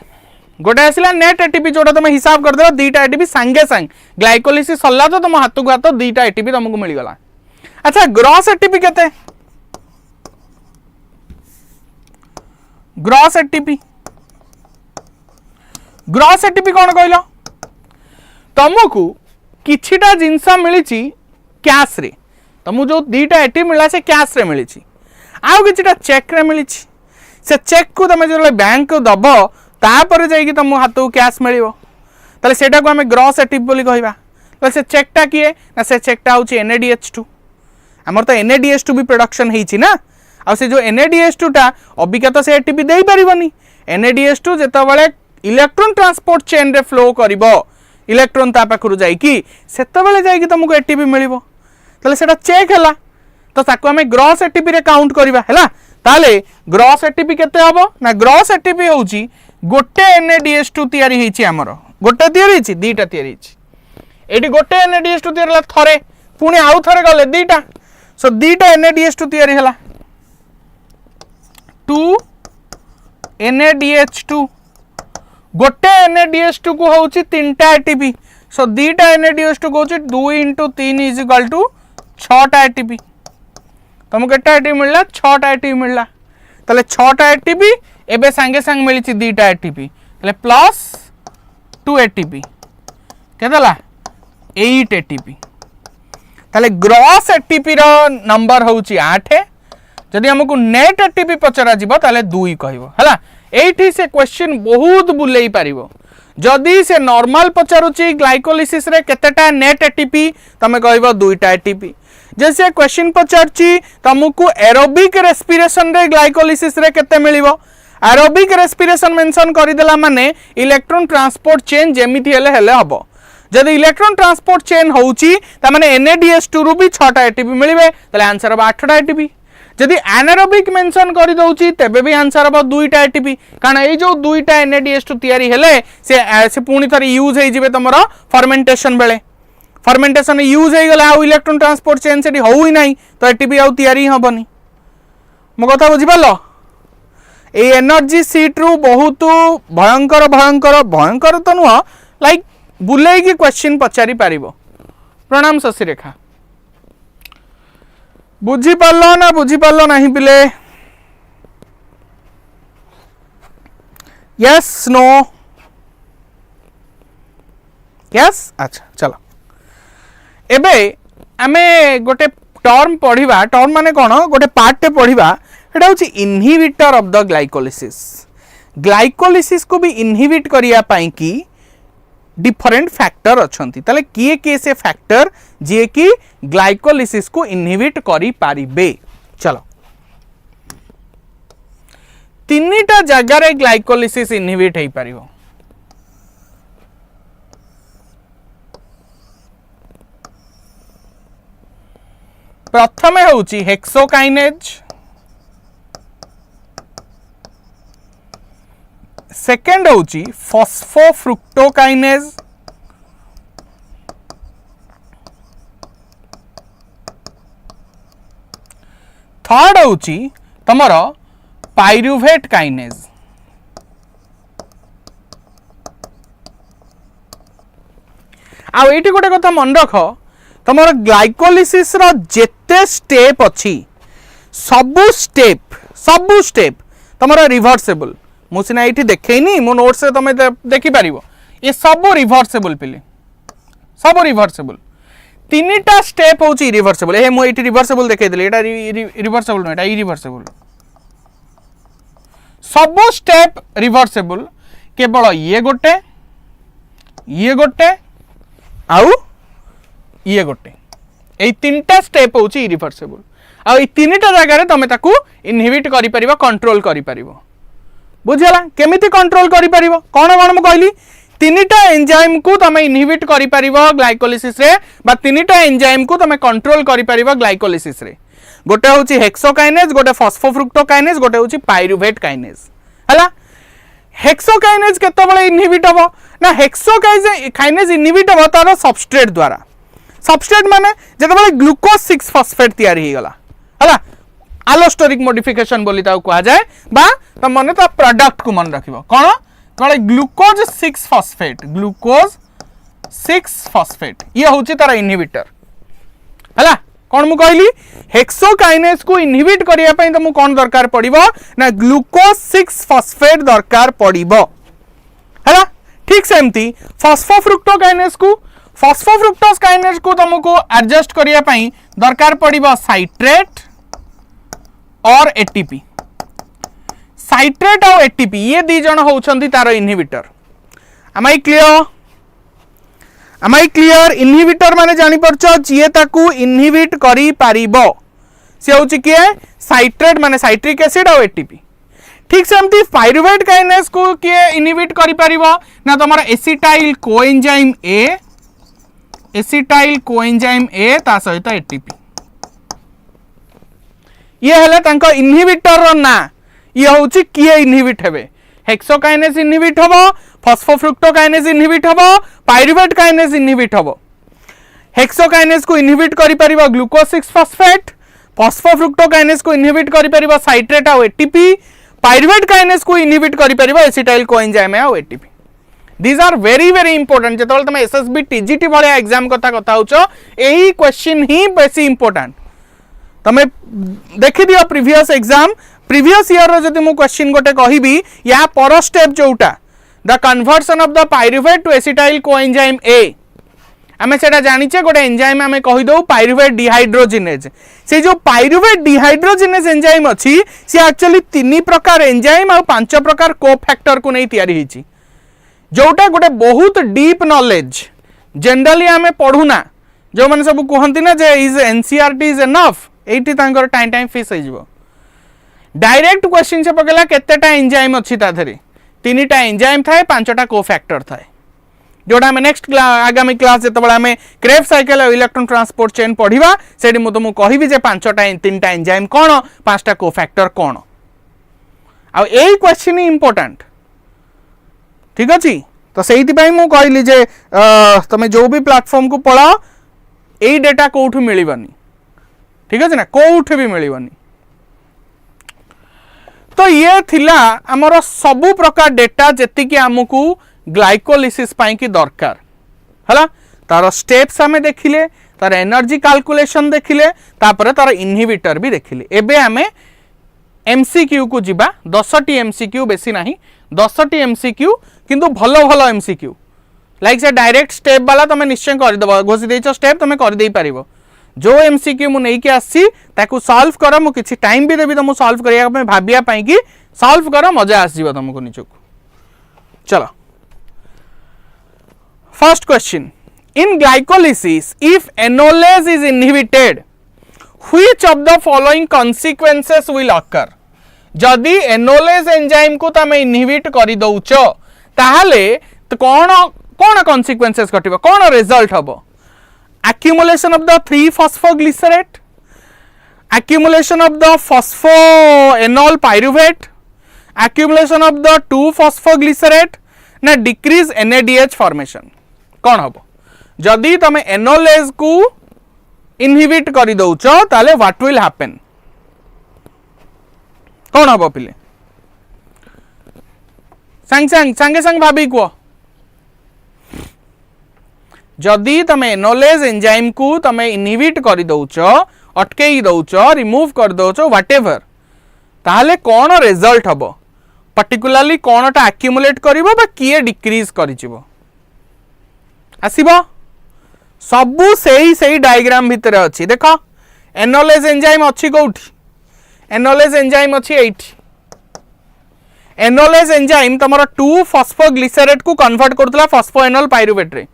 A: गोटे आसिला नेट एटीपी जोटा तुम हिसाब कर दे दीटा एटीपी संगे संग ग्लाइकोलिसिस सल्ला तो तुम हाथ को हाथ दीटा एटीपी तुमको मिल गला अच्छा ग्रॉस एटीपी केते ग्रॉस एटीपी कौन कहलो तुमको किछिटा जिनस मिली कैश रे तुमको जो दीटा एटीपी मिला से कैश रे मिली आउ किछिटा चेक रे मिली से चेक को तुम जो बैंक को दब तापर जाइए तुम हाथ को कैश मिल सेटा को आम ग्रॉस एटीपी बोली कहवा तो से चेकटा किए ना से चेकटा हूँ NADH2 आमर तो NADH2 भी प्रोडक्शन होती ना आ से जो NADH2 टा अबिका तो से एटीपी दे पारिबनी NADH2 जेतबेले इलेक्ट्रॉन ट्रांसपोर्ट चेन रे फ्लो करिवो इलेक्ट्रॉन ता पाखरु जाइकी सेतबेले जाइकी तुमको एटीपी मिलिवो तले सेटा चेक हला तो ताको हमें ग्रॉस एटीपी रे काउंट करिवा हला ताले ग्रॉस एटीपी केते हबो ना ग्रॉस एटीपी होउची गोटे NADH2 तयारी हेछि हमर गोटे तयारी हेछि दीटा तयारी हेछि एटी गोटे NADH2 तयारी हला थरे पुणी आउ थरे गले दीटा सो दीटा NADH2 तयारी हला 2 NADH2 गोटे NADH2 को होउची 3टा एटीपी सो दीटा NADH2 को होउची 2 × 3 = 6टा एटीपी तुमको केटा एटीपी मिलला 6टा एटीपी मिलला तले 6टा एटीपी एबे संगे संग मिली दीटा एटीपी तले प्लस 2 एटीपी केतला 8 एटीपी तले ग्रॉस एटीपी रो नंबर होउची 8 जदि हमको नेट एटीपी पचरा जीवो ताले 2 कहबो हला एठी से क्वेश्चन बहुत बुलेई पारिबो जदि से नॉर्मल पचारुची ग्लाइकोलिसिस रे केतेटा नेट एटीपी तमे कहबो 2टा एटीपी जैसे क्वेश्चन पचारची तुमको एरोबिक रेस्पिरेशन रे ग्लाइकोलिसिस रे केते मिलिबो एरोबिक रेस्पिरेशन मेंशन कर देला माने इलेक्ट्रॉन ट्रांसपोर्ट चेन जेमिति हेले हबो जदि इलेक्ट्रॉन ट्रांसपोर्ट चेन होउची त माने NADH2 रु भी 6टा एटीपी मिलिबे तले आंसर अब 8टा एटीपी जदि एनारोबिक मेंशन कर दउची तबे भी आंसर अब 2टा एटीपी कारण ए जो 2टा NADH2 तयारी हेले से पुणी थरी यूज हे जिवे तमरो फर्मेंटेशन बेले फर्मेंटेशन यूज हे गला आ इलेक्ट्रॉन ट्रांसपोर्ट चेन सेठी होउ ही नाही तो एटीपी आ तयारी हबनी मो कथा बुझी पालो ए एनर्जी सीट रु बहुत भयंकर भयंकर भयंकर तो नुह लाइक बुले की क्वेश्चन पचारि पारिबो प्रणाम शशि रेखा बुझी पारलो ना बुझी पारलो नहीं पिले यस नो यस अच्छा चलो एबे आमे गोटे टर्म पढ़िबा टर्म माने कोन गोटे पार्ट टे पढ़िबा एटा होची इनहिबिटर ऑफ द ग्लाइकोलिसिस को भी इनहिबिट करिया पाई की डिफरेंट फैक्टर अछंती ताले किए किए से फैक्टर जे कि ग्लाइकोलिसिस को इनहिबिट करी पारिबे चलो तीनटा जगह रे ग्लाइकोलिसिस इनहिबिट हेई पारिबो प्रथमे होची हेक्सोकाइनेज सेकेंड होची फॉस्फोफ्रुक्टोकाइनेज थर्ड होची तमरो पाइरुवेट काइनेज आ एठी गोटे कथा मन रख तमरो ग्लाइकोलिसिस रो जेते स्टेप अछि सबू स्टेप तुमर रिभर्सेबल मुझे ये देखनी मो नोट्स से तुम देखिपर ये सब रिभर्सेबल पिले सब रिभर्सेबल 3टा स्टेप हूँ इरिभर्सेबल ए मुझे रिभर्सेबल देखी ये रिभर्सेबल नुह ये इरिभर्सेबल सब स्टेप रिभर्सेबल केवल ये गोटे आउ ये गोटे ये 3टा स्टेप हूँ इरिभर्सेबल आ 3टा जगह तुम ताकू इनहिबिट कर कंट्रोल कर बुझला केमिति कंट्रोल कर कौन कौन मुझे कहली 3टा एंजाइम को तुम इनहिबिट कर ग्लाइकोलिसिस रे बा 3टा एंजाइम को तुम कंट्रोल कर ग्लाइकोलिसिस रे गोटे हूँ हेक्सोकाइनेज गोटे फॉस्फोफ्रुक्टोकाइनेज गोटे हूँ पाइरुवेट काइनेज है हेक्सोकाइनेज केतबेले इनहिबिट हम ना हेक्सोकाइनेज इनहिबिट हम तार सबस्ट्रेट द्वारा सबस्ट्रेट माने जेतबेले ग्लूकोज 6 फॉस्फेट तैयारी हो गला है आलोस्टोरिक मॉडिफिकेशन बोली ताऊ कहा जाए बा त मने तो प्रोडक्ट को मन रखिबो कोन कले ग्लूकोज 6 फॉस्फेट ये होची तार इनहिबिटर हला कौन मु कहली हेक्सोकाइनेज को इनहिबिट करिया पई त मु कोन दरकार पड़िबो ना ग्लूकोज 6 फॉस्फेट दरकार पड़िबो हला ठीक सेमती फॉस्फोफ्रुक्टोकाइनेज को तुमको एडजस्ट करिया पई दरकार पड़िबो साइट्रेट और एटीपी साइट्रेट और एटीपी ये दी जण होउछंती तार inhibitor am I clear inhibitor माने जानि परछो जिए ताकू इनहिबिट करी पारिबो से होउची के साइट्रेट माने साइट्रिक एसिड और एटीपी ठीक सेमती पाइरुवेट काइनेज को के इनहिबिट करी पारिबो ना तमरा एसिटाइल कोएंजाइम ए ता सहित एटीपी ये हला तांको इनहिबिटर ना ये होउची किए इनहिबिट हेबे हेक्सोकाइनेज इनहिबिट हबो फॉस्फोफ्रुक्टोकाइनेज इनहिबिट हबो पाइरुवेट काइनेज इनहिबिट हबो हेक्सोकाइनेज को इनहिबिट करि परिबो ग्लूकोज 6 फॉस्फेट फॉस्फोफ्रुक्टोकाइनेज को इनहिबिट करि परिबो साइट्रेट और एटीपी पाइरुवेट काइनेज को इनहिबिट करि परिबो एसिटाइल कोएंजाइम और ATP These are very very important जेतबेले तुम SSB TGT भलिया एग्जाम कथा होचो एही क्वेश्चन ही बेसी इंपोर्टेंट तमे देखि दियो प्रीवियस ईयर रो जदि मु क्वेश्चन गोटे कहिबी या पर स्टेप जोटा the conversion of the pyruvate to acetyl coenzyme A आमे सेटा जानिचे गोटे एंजाइम आमे कहि दउ पाइरुवेट डिहाइड्रोजिनेज से जो पाइरुवेट डिहाइड्रोजिनेज एंजाइम अछि से एक्चुअली 3 प्रकार एंजाइम और 5 प्रकार कोफैक्टर को नहीं तैयारी हिची जोटा गोटे बहुत डीप नॉलेज जनरली आमे पढुना जो माने सब कहंती ना जे इज एनसीईआरटी इज एनफ एठी तांकर टाइम फिक्स हो जिवो डायरेक्ट क्वेश्चन से पकेला केतेटा एंजाइम अछि ता धरी 3टा एंजाइम थाए 5टा कोफैक्टर थाए जोड़ा हमें नेक्स्ट आगामी क्लास जेतबेला हमें क्रेब्स साइकिल और इलेक्ट्रॉन ट्रांसपोर्ट चेन पढ़िबा सेठी मु तुमको कहिबी जे 3टा एंजाइम कोन 5टा कोफैक्टर कोन आ एई क्वेश्चन इंपोर्टेंट ठीक अछि तो सेहिति पई मु कहली जे तमे जो भी प्लेटफॉर्म को पढ़ाओ एई डेटा कोठु मिलिबनी ठीक अछि ना कोठु भी मिलिबनी तो ये थिला हमर सबु प्रकार डेटा जेति कि हमकु ग्लाइकोलिसिस पाई की दरकार हला तार स्टेप्स हमें देखिले तार एनर्जी कैलकुलेशन देखिले तापर तार इनहिबिटर भी देखिले एबे हमें एमसीक्यू को जिबा 10टी एमसीक्यू बेसी नाही 10टी एमसीक्यू किंतु भलो भलो एमसीक्यू लाइक से डायरेक्ट स्टेप वाला तमे निश्चय कर देबो घोषि देइछो स्टेप तमे कर देई पारिबो जो एमसीक्यू मु नै के आसी ताकू सॉल्व करो मु किछि टाइम भी देबी त मु सॉल्व करिया में भाबिया पाई कि सॉल्व करो मजा आसी जिवो तुमको निचको चलो first question in glycolysis if enolase is inhibited which of the following consequences will occur जदि एनोलेज एंजाइम को तमे इनहिबिट करि दउचो ताहाले त कोन कॉन्सिक्वेंसेस घटिबो कोन रिजल्ट हबो accumulation of the 3-phosphoglycerate accumulation of the phosphoenol pyruvate accumulation of the 2-phosphoglycerate ना decrease NADH formation कौन हबो जदि तमे एनोलेज को इनहिबिट करि दउचो ताले व्हाट विल हैपन कौन हबो पिले संगे भाबी को जदि तमे एनोलेज एंजाइम को तमे इनहिबिट करि दउचो अटकई दौच रिमूव कर दौच व्हाटएवर ताहले कौन रिजल्ट हम पर्टिकुलरली कौनटा एक्यूमुलेट करिवो बा किए डिक्रीज करिजिवो आसीबो सबू सेही डायग्राम भितर अछि देखो एनोलेज एंजाइम अछि कोठी एनोलेज एंजाइम अछि एठी एनोलेज एंजाइम तमरो 2 फॉस्फोग्लिसरेट को कन्वर्ट करतला फॉस्फोएनोल पाइरुवेट रे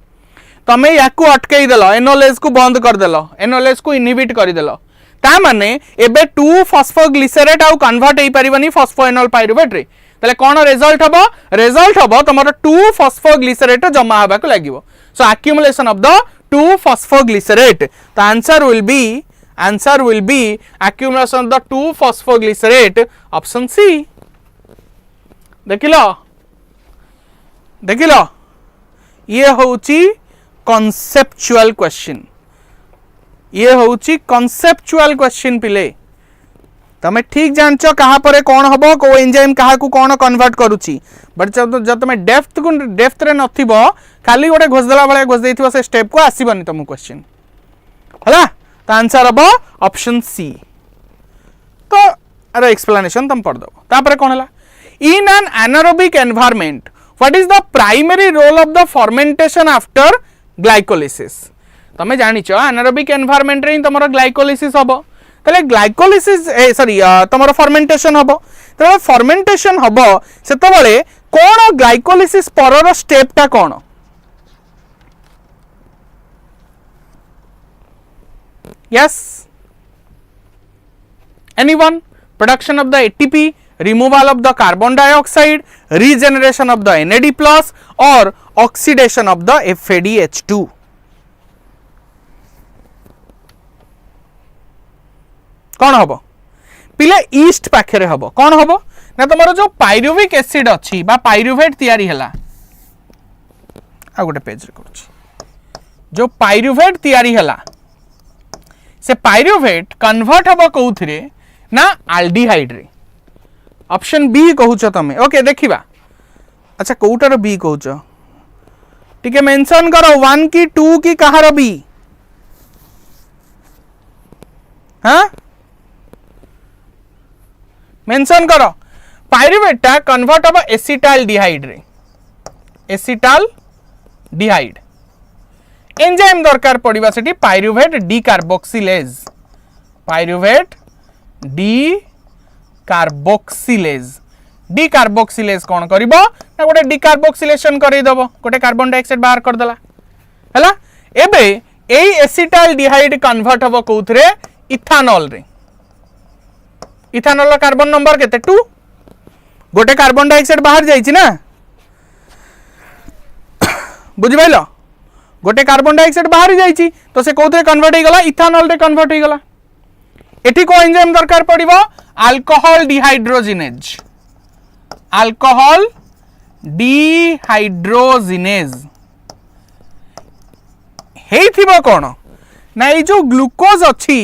A: तमे याकू अटकई देलो एनोलेज को बंद कर देलो एनोलेज को इनहिबिट कर देलो ता माने एबे 2 फॉस्फोग्लिसरेट आउ कन्वर्ट हेई परिबनी फॉस्फोएनोल पाइरुवेट रे तले कोन रिजल्ट हबो तमरो 2 फॉस्फोग्लिसरेट जमा हबा को लागिवो सो accumulation of the 2 phosphoglycerate the answer will be accumulation of the 2 phosphoglycerate option C देखिलो ये होउची conceptual question पिले तमे ठीक जानछ कहा परे कौन हबो को एंजाइम कहा को कौन कन्वर्ट करूची बट जब तमे डेप्थ रे नथिबो खाली गोटे घोष देला वाला घोष देथिबो से स्टेप को आसीबनी तुम क्वेश्चन हला त आंसर हबो ऑप्शन सी तो अरे एक्सप्लेनेशन तुम पढ़ दो तापर कोन हला in an anaerobic environment what is the primary role of the fermentation after glycolysis तमे जानिछ एनारोबिक एनवायरनमेंट रे तमरो ग्लाइकोलिसिस हबो तले ग्लाइकोलिसिस तमरो फर्मेंटेशन हबो तले फर्मेंटेशन हबो सेतबेले कोन ग्लाइकोलिसिस परर स्टेप ता कोन yes anyone production of the ATP removal of the carbon dioxide regeneration of the NAD plus or oxidation of the FADH2 कौन हम पिले ईस्ट पाखे हम कौन हम ना तुम जो पायरुविक एसिड अच्छी बा पायरुवेट तैयारी हैला आ गोटे पेज रे करूची जो पायरुवेट तैयारी हैला से पायरुवेट कन्वर्ट हम कौथिरे ना आल्डिहाइड रे ऑप्शन बी कहूछ तमे ओके देखिबा अच्छा कोउटार बी कहूछ ठीक मेंशन करो 1 की 2 की कहार बी हाँ मेंशन करो पायरुवेटा कन्वर्ट हम एसिटाल्डिहाइड रे एसिटाल्डिहाइड एंजाइम दरकार पड़िबा सेठी पायरुवेट डीकार्बोक्सिलेज डीकार्बोक्सिलेज कोन करिवो ना गोटे डीकार्बोक्सिलेशन करै दबो गोटे कार्बन डाइऑक्साइड बाहर कर देला हैला एबे एई एसिटाल्डिहाइड कन्वर्ट हबो कोथरे इथानॉल रे इथानॉल कार्बन नंबर केते 2 गोटे कार्बन डाइऑक्साइड बाहर जाइछि ना बुझि पाइलो गोटे कार्बन डाइऑक्साइड बाहर जाइछि तो से कोथे कन्वर्ट हे गला इथानॉल रे कन्वर्ट हे गला एठी को एंजाइम दरकार पड़िबो अल्कोहल डिहाइड्रोजिनेज हेइथिबो कोन ना ए जो ग्लूकोज अछि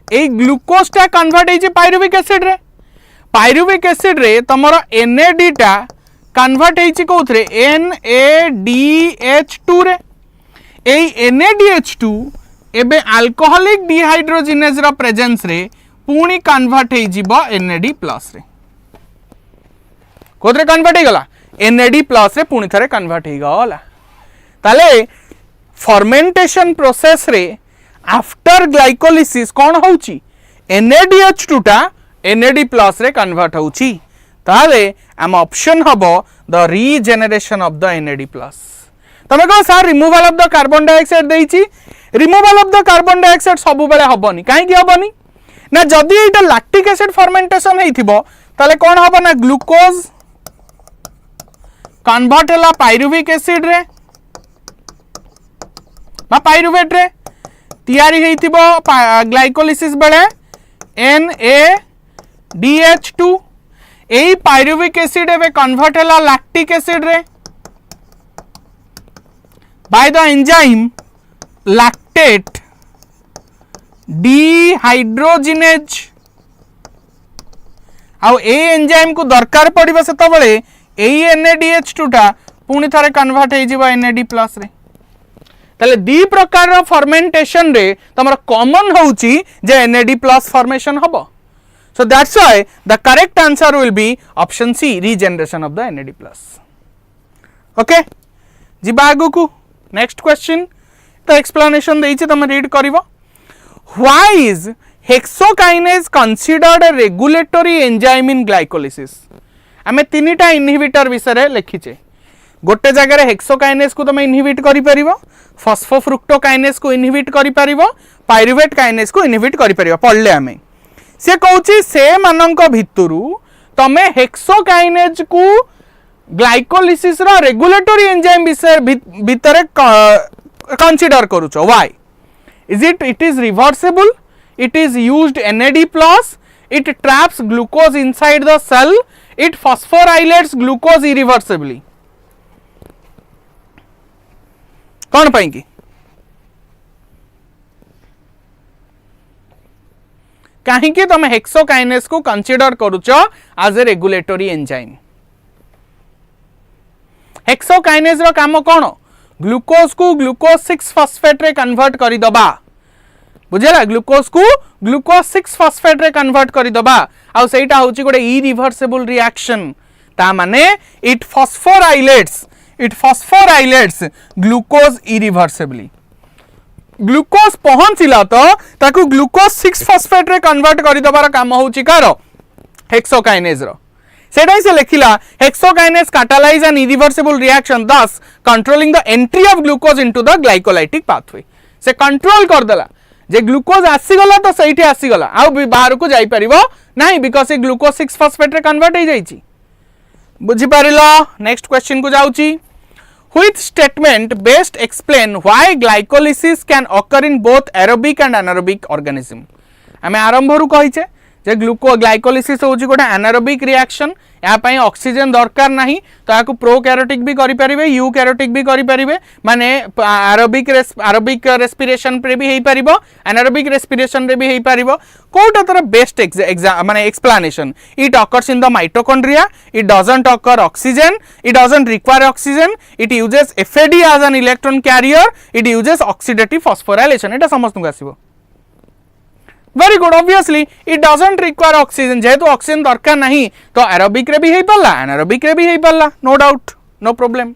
A: ए ग्लूकोज टा कन्वर्ट हे पायरुविक एसिड रे तमरो NAD टा कन्वर्ट हे कोथरे NADH2 रे ए NADH2 एबे अल्कोहलिक डिहाइड्रोजिनेज रा प्रेजेंस रे पुणी कन्वर्ट हे जिवो NAD प्लस रे कोथरे कन्वर्ट हे गला NAD प्लस रे पुणी थरे कन्वर्ट हे गला ताले फर्मेंटेशन प्रोसेस रे आफ्टर ग्लाइकोलिसिस कौन होउची NADH2 टा NAD प्लस रे कन्वर्ट होउची ताले आम ऑप्शन हबो the regeneration of the NAD plus तमे को सर removal of the carbon dioxide देइची removal of the carbon dioxide सब बेले हबनी काहे की हबनी ना जदी एटा लैक्टिक एसिड फर्मेंटेशन हेइथिबो ताले कोन हबो ना ग्लूकोज कन्वर्ट होला पायरुविक एसिड रे बा पायरुवेट रे तैयारी हेइथिबो ग्लाइकोलिसिस बेले NADH2 एई पायरुविक एसिड एबे कन्वर्ट होला लैक्टिक एसिड रे bye the enzyme lactate dehydrogenase आउ ए एंजाइम को दरकार पड़िबो सेतबेले एई NADH2 टा पुणी थरे कन्वर्ट हे जिवो NAD प्लस रे ताले दी प्रकार रो फर्मेंटेशन रे तमर कॉमन होउची जे NAD+ फॉर्मेशन हबो. So that's why the correct answer will be option C, regeneration of the NAD+. Okay, जिबा आगु को next question तो explanation देइछि तमे read करिवो. Why is hexokinase considered a regulatory enzyme in glycolysis? आमे तीनटा इनहिबिटर विषय लिखिचे. गोटे जगह हेक्सोकाइनेस को तुम इनहिबिट करि परिबो, फॉस्फोफ्रुक्टोकाइनेस को इनहिबिट करि परिबो, पाइरुवेट काइनेस को इनहिबिट करि परिबो. पढ़ले आमे से कहूची से मानक भितरु तमे हेक्सोकाइनेज को ग्लाइकोलिसिस रा रेगुलेटरी एंजाइम विषय भितरे कंसीडर करूचो. Why is it is reversible, it is used NAD+, it traps glucose inside the cell, it phosphorylates glucose irreversibly. कौन पाई की कहीं कि तुम हेक्सोकाइनेस को कंसीडर करूच as a regulatory enzyme. Hexokinase रो काम कौन? ग्लूकोज को ग्लूकोज 6 फॉस्फेट रे कन्वर्ट करि दबा. बुझेला, ग्लूकोज को ग्लूकोज 6 फॉस्फेट रे कन्वर्ट करि दबा. आ सेटा होची गोटे इरिवर्सिबल रिएक्शन. ता माने इट फॉस्फोराइलेट्स ग्लूकोज इरिवर्सिबली. ग्लूकोज पहुंचला तो ताकू ग्लूकोज 6 फॉस्फेट रे कन्वर्ट करि दबार काम होची कार हेक्सोकाइनेज रो. सेटा से लिखिला hexokinase catalyze an irreversible reaction, thus controlling the entry of glucose into the glycolytic pathway. से कंट्रोल कर देला जे ग्लूकोज आसीगला तो सहीठी आसीगला आ बाहर को जाई परिबो नाही, बिकॉज ए ग्लूकोज 6 फॉस्फेट रे कन्वर्ट हो जाईची. बुझी पारिलो. नेक्स्ट क्वेश्चन को जाउची. Which statement best explain why glycolysis can occur in both aerobic and anaerobic organism? आमे आरंभ रु कहिचे जे ग्लाइकोलिसिस होची गोटे एनारोबिक रिएक्शन. या पई ऑक्सीजन दरकार नाही तो याकू प्रोकैरोटिक भी करि परिबे, यूकैरोटिक भी करि परिबे. माने एरोबिक रेस्पिरेशन पे भी हेई परिबो, एनारोबिक रेस्पिरेशन रे भी हेई परिबो. कोटा तर बेस्ट माने explanation. It occurs in the mitochondria, it doesn't occur oxygen, it doesn't require oxygen, it uses FAD as an electron carrier, it uses oxidative phosphorylation. एटा समस्त को आसीबो. Very good. Obviously it doesn't require oxygen, जेहेतु ऑक्सीजन दरकार नहीं तो एरोबिक रे भी हेई पल्ला, एनारोबिक रे भी हेई पल्ला. No doubt, no problem.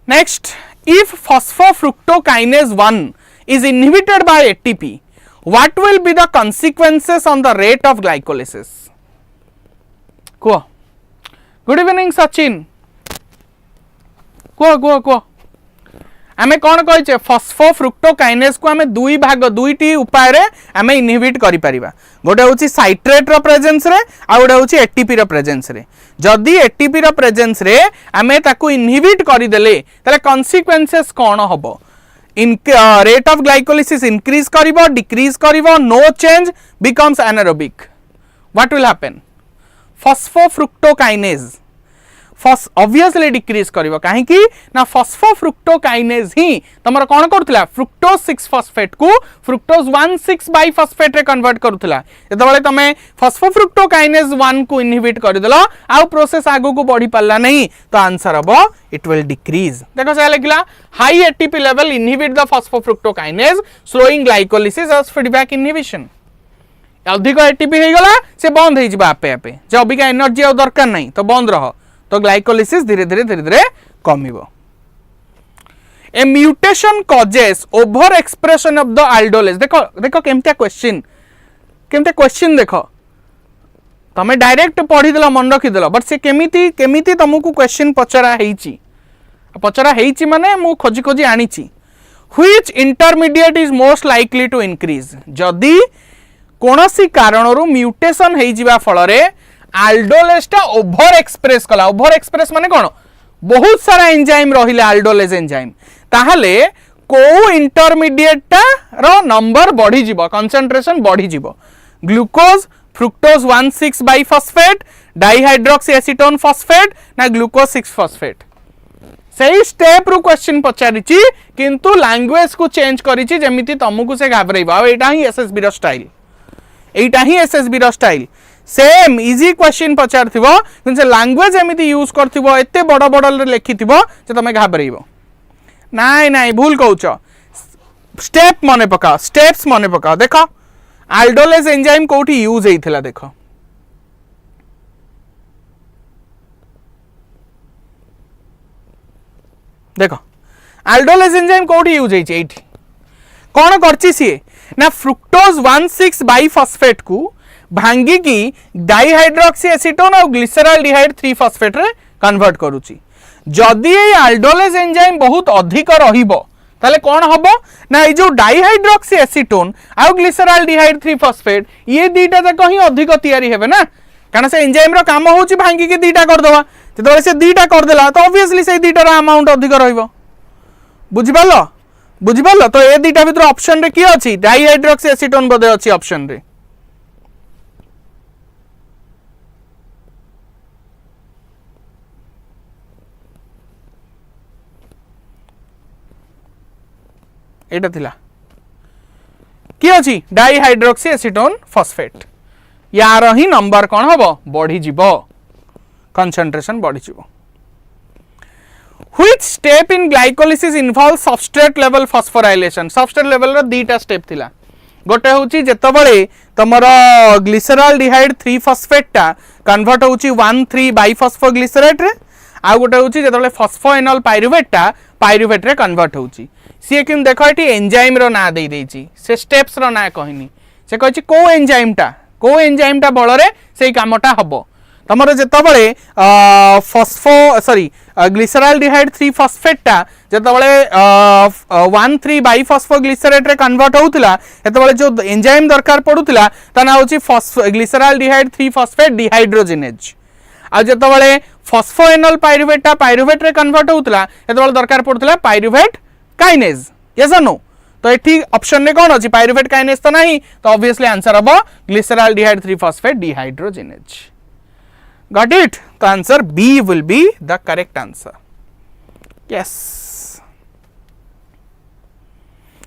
A: Next, if phosphofructokinase 1 is inhibited by ATP, what will be the consequences on the rate of glycolysis? Go. Good evening Sachin. Go. आमे कौन कहिचे फॉस्फोफ्रुक्टोकाइनेस को आमे दुईटी उपाय रे आमे इनहिबिट करि परिबा. गोटे होची साइट्रेट रो प्रेजेंस रे आ गोटे होची ATP रो प्रेजेंस रे. जदी ATP रो प्रेजेंस रे आमे ताकू इनहिबिट करि देले ताले कॉन्सिक्वेंसेस कोन हबो? In rate of glycolysis increase करिवो, डिक्रीज करिवो, no change, becomes anaerobic. What will happen? Phosphofructokinase obviously decrease करिवो. काहे कि ना फॉस्फोफ्रुक्टोकाइनेज ही तमर कोन करथला फ्रुक्टोज 6 फॉस्फेट को फ्रुक्टोज 1,6 बाइफॉस्फेट रे कन्वर्ट करथला. जेतबेले तमे फॉस्फोफ्रुक्टोकाइनेज 1 को इनहिबिट कर देलो आ प्रोसेस आगो को बढ़ी पल्ला नहीं तो आंसर हबो इट विल डिक्रीज. देखो से लिखला high ATP level inhibit the phosphofructokinase slowing glycolysis as feedback inhibition. अधिक ATP हे गला से बंद हे जिबा आपे आपे. जे अबिका एनर्जी आ दरकार नहीं तो बंद रह तो ग्लाइकोलिसिस धीरे धीरे कमिबो. A mutation causes over expression of the aldolase. देखो केमतिया क्वेश्चन देखो तमे डायरेक्ट पढ़ी देला मन रखी देला बट से केमिति तुमको क्वेश्चन पचरा हेइची माने मु खोजी आनीची. Which intermediate is most likely to increase? जदी कोनोसी कारणरू म्यूटेशन हेइ जिबा फलरे आल्डोलेज टा ओवर एक्सप्रेस कला. ओवर एक्सप्रेस माने कोन? बहुत सारा एंजाइम रहिले आल्डोलेज एंजाइम. ताहले को इंटरमीडिएट टा रो नंबर बढ़ी जिवो, कंसंट्रेशन बढ़ी जिवो. Glucose fructose 1,6 biphosphate, dihydroxy acetone phosphate ना ग्लूकोज 6 फॉस्फेट. सही स्टेप रु क्वेश्चन पचारिची किंतु लैंग्वेज को चेंज करिची जेमिति तमको से घाबरेइबा. एटा ही एसएसबी रो स्टाइल, एटा ही एसएसबी रो स्टाइल. सेम इजी क्वेश्चन पचारथिबो किंतु लैंग्वेज एमिति यूज करथिबो एते बड़ बड़ लिखिथिबो जे तमे घाबरेइबो. नाई नाई भूल कहूच स्टेप मने पका स्टेप्स मने पका देख आल्डोलेज एंजाइम कोठी यूज हेइथिला देख देख आल्डोलेज एंजाइम कोठी यूज हेइछि एठी कौन करछि सी ना फ्रुक्टोज 1,6 बाइफॉस्फेट को भांगी की डाइहाइड्रोक्सी एसीटोन और ग्लिसराल्डिहाइड 3 फॉस्फेट रे कन्वर्ट करूची जदि ये आल्डोलेज एंजाइम बहुत अधिक रहिबो ताले कौन हबो ना ये जो डाइहाइड्रोक्सी एसीटोन और ग्लिसराल्डिहाइड 3 फॉस्फेट ये दीटा जाक ही अधिक तैयारी हेबे ना कारण से एंजाइम रो काम होची भांगी के दीटा कर दवा जतबे से दीटा कर देला तो ऑब्वियसली से दीटा रो अमाउंट अधिक रहिबो बुझिपाल तो ए दीटा भीतर ऑप्शन रे की अछि डाइहाइड्रोक्सी एसीटोन बदे अछि ऑप्शन रे एटा थिला की अछि डाइहाइड्रोक्सी एसीटोन फॉस्फेट यार ही नंबर कौन हबो बढ़ी जीवो कंसंट्रेशन बढ़ी जीवो Which step in glycolysis involves substrate level phosphorylation? Substrate level row दीटा step थिला गोटे होची जेतबळे तमरो ग्लिसराल्डिहाइड 3 फॉस्फेट टा कन्वर्ट होची 1,3 बाइफॉस्फोग्लिसरेट रे आ गोटे होची जेतबळे फॉस्फोएनोल पाइरुवेट रे कन्वर्ट होची सी किन देखो एटी एंजाइम रो ना दे देची से स्टेप्स रो ना कहनी से कहची को एंजाइम टा बळरे सेई कामटा हबो तमरो जेतबळे ग्लिसराल्डिहाइड 3 फॉस्फेट टा जेतबळे 1,3 बाइफॉस्फोग्लिसरेट रे कन्वर्ट होउतला एतबळे जो एंजाइम दरकार पडुतला ता ना होची ग्लिसराल्डिहाइड 3 फॉस्फेट डिहाइड्रोजिनेज आ जेतबळे फॉस्फोएनोल पाइरुवेट रे कन्वर्ट होउतला एतबळे दरकार पडुतला पाइरुवेट काइनेज यस और नो तो एठी ऑप्शन रे कोन अछि पाइरुवेट काइनेज तो नहीं तो ऑब्वियसली आंसर हबो ग्लिसराल्डिहाइड 3 phosphate dehydrogenase Got it? The answer B will be the correct answer. Yes.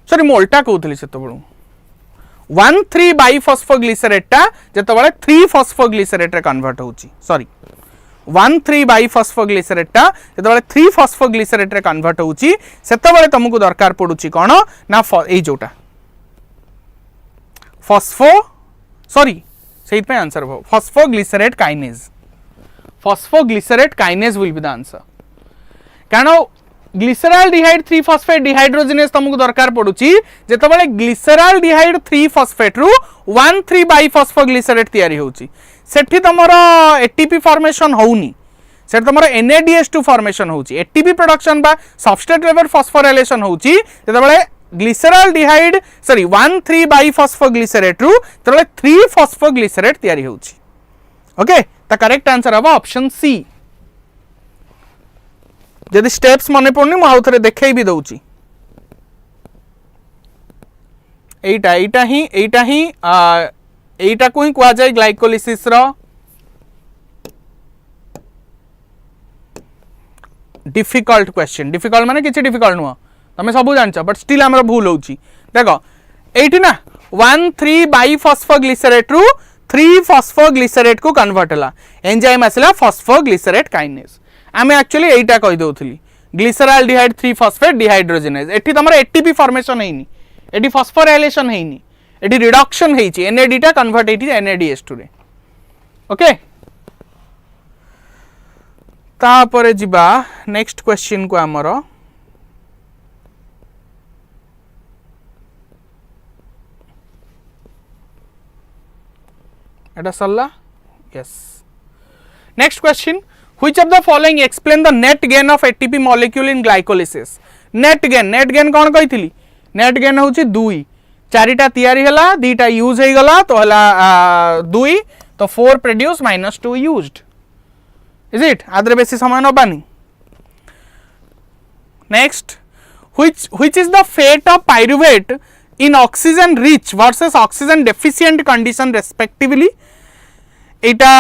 A: Sorry, ମୁଁ उल्टा कहूଥିଲି ସେତେବେଳୁ 1,3 ବାଇଫସ୍ଫୋଗ୍ଲିସରେଟ୍ ଟା ଯେତେବେଳେ 3 ଫସ୍ଫୋଗ୍ଲିସରେଟ୍ ରେ कन्वर्ट होउची सॉरी 1,3 बाइफस्फोग्लिसरेट टा जेतेबेले 3 फॉस्फोग्लिसरेट रे कन्वर्ट होउची सेतेबेले तुमको दरकार पडुची कोन ना ए जोटा फॉस्फो सॉरी सेहि पे आंसर हो phosphoglycerate kinase will be the answer कारण ग्लिसराल्डिहाइड 3 फॉस्फेट डिहाइड्रोजिनेज तुमको दरकार पडुची जेतेबेले ग्लिसराल्डिहाइड 3 फॉस्फेट रु 1,3 बाइफस्फोग्लिसरेट तयारी होउची सेठी तमरो एटीपी फॉर्मेशन होउनी सेठ तमरो NADH2 फॉर्मेशन होउची एटीपी प्रोडक्शन बा सबस्ट्रेट लेवल फॉस्फोराइलेशन होउची जेतेबेले ग्लिसराल्डिहाइड सॉरी 1,3 बाइफस्फोग्लिसरेट रु तेबेले 3 फॉस्फोग्लिसरेट तयारी होउची ओके द करेक्ट आंसर हबो ऑप्शन सी जदि स्टेप्स मने पड़नी मु आउ थरे देखै भी दउची एटा को ही कुआ जाय ग्लाइकोलिसिस रो डिफिकल्ट क्वेश्चन डिफिकल्ट माने किछि डिफिकल्ट नुवा तमे सब जानछ बट स्टिल हमर भूल होउची देखो एठी ना 1,3 बाइफॉस्फोग्लिसरेट रु 3 फॉस्फोग्लिसरेट को कन्वर्ट हला एंजाइम आसला फॉस्फोग्लिसरेट काइनेज आमे एक्चुअली एटा कहि दोथली ग्लिसराल्डिहाइड 3 फॉस्फेट डिहाइड्रोजिनेज एठी तमरा एटीपी फॉर्मेशन हेनी एठी फॉस्फोराइलेशन हेनी एठी रिडक्शन हेची NAD टा कन्वर्ट हेची NADH2 रे ओके ता परे जिबा नेक्स्ट क्वेश्चन को हमरो एटा सल्ला yes next question which of the following explain the net gain of ATP molecule in glycolysis net gain कोन कहितली net gain होची 2 चारिटा तयारी हला दीटा यूज हे गला तो हला 2 तो 4 प्रोड्यूस -2 यूज्ड इज इट आदर बेसी समय नबानी next which is the fate of pyruvate in oxygen rich versus oxygen deficient condition respectively एटा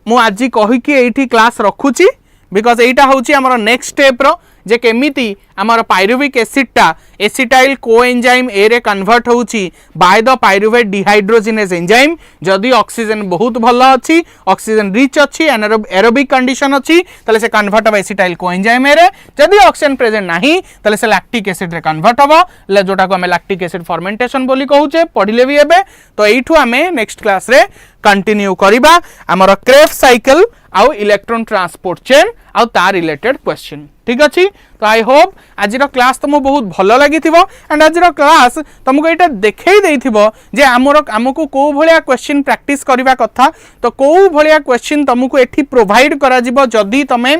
A: मु आज कहि कि एठी क्लास रखुची बिकॉज एटा होची हमर नेक्स्ट स्टेप रो जे केमिति आमर पायरुविक एसिडटा एसिटाइल कोएंजाइम ए रे कन्वर्ट होउची by the pyruvate dehydrogenase enzyme जदि ऑक्सीजन बहुत भल अच्छी ऑक्सीजन रिच अच्छी एरोबिक कंडीशन अच्छी तले से कन्वर्ट हो एसिटाइल कोएंजाइम ए रे जदि ऑक्सीजन प्रेजेंट नाही तले से लैक्टिक एसिड रे कन्वर्ट हो ले जोटा को हमें लैक्टिक एसिड फर्मेंटेशन बोली कहूचे पढ़िले भी एबे तो एठू हमें नेक्स्ट क्लास रे कंटिन्यू करिबा हमर क्रेफ साइकिल आउ इलेक्ट्रॉन ट्रांसपोर्ट चेन आउ ता रिलेटेड क्वेश्चन ठीक अच्छी तो आई होप आज क्लास तुम बहुत भल लगी एंड आज क्लास तुमको यहाँ देखई देइथिबो जे आमको कौ भलिया क्वेश्चन प्रैक्टिस करबा कथा तो कौ भलिया क्वेश्चन तुमको एठी प्रोवाइड करा जिवो जदी तमे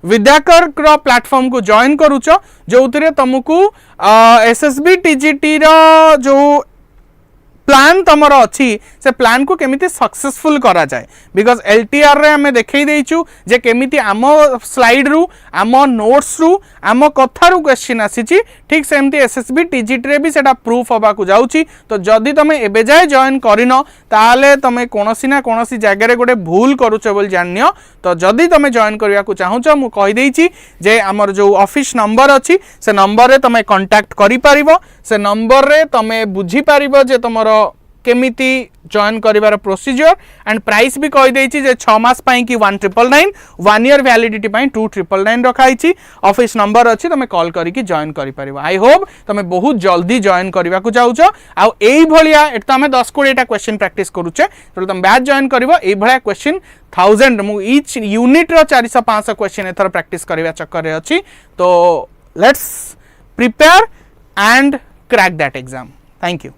A: विद्याकर प्लेटफॉर्म को जॉइन करूच जो तुमको एसएसबी टीजीटी रो जो प्लान तमर अच्छी से प्लान को केमिति सक्सेसफुल करा जाए बिकॉज एलटीआर रे हमें देखई देइचु जे केमिति आम स्लाइड रु आम नोट्स रु आम कथा रु क्वेश्चन आसीची ठीक सेमती एसएसबी टीजीटी रे भी सेटा प्रूफ होबा को जाउची तो जदी तमे एबे जाय जॉइन करिनो ताले तमे कोनोसी ना कोनोसी जगह रे गोटे भूल करूछ बोल जानियो तो जदी तमे जॉइन करिया को चाहूछ मु कहि देइची जे हमर जो ऑफिस नंबर अच्छी से नंबर रे तमे कांटेक्ट करि परिबो से नंबर रे तमे बुझी परिबो जे तमरो केमिति जॉइन करिवार प्रोसीजर एंड प्राइस भी कहि देइची जे 6 मास पई कि 1999 1 ईयर वैलिडिटी पई 2999 रखाइची ऑफिस नंबर अछि तमे कॉल करी कि जॉइन करि परिबो आई होप तमे बहुत जल्दी जॉइन करिवा को जाउछो आ एई भलिया एत हमें 10 20 टा क्वेश्चन प्रैक्टिस करूचे तो तमे बैच जॉइन करिवो एई भलिया क्वेश्चन 1000 मु ईच यूनिट रो 400 500 क्वेश्चन एथर प्रैक्टिस करिवा चक्कर रे अछि तो let's prepare and crack that exam thank you.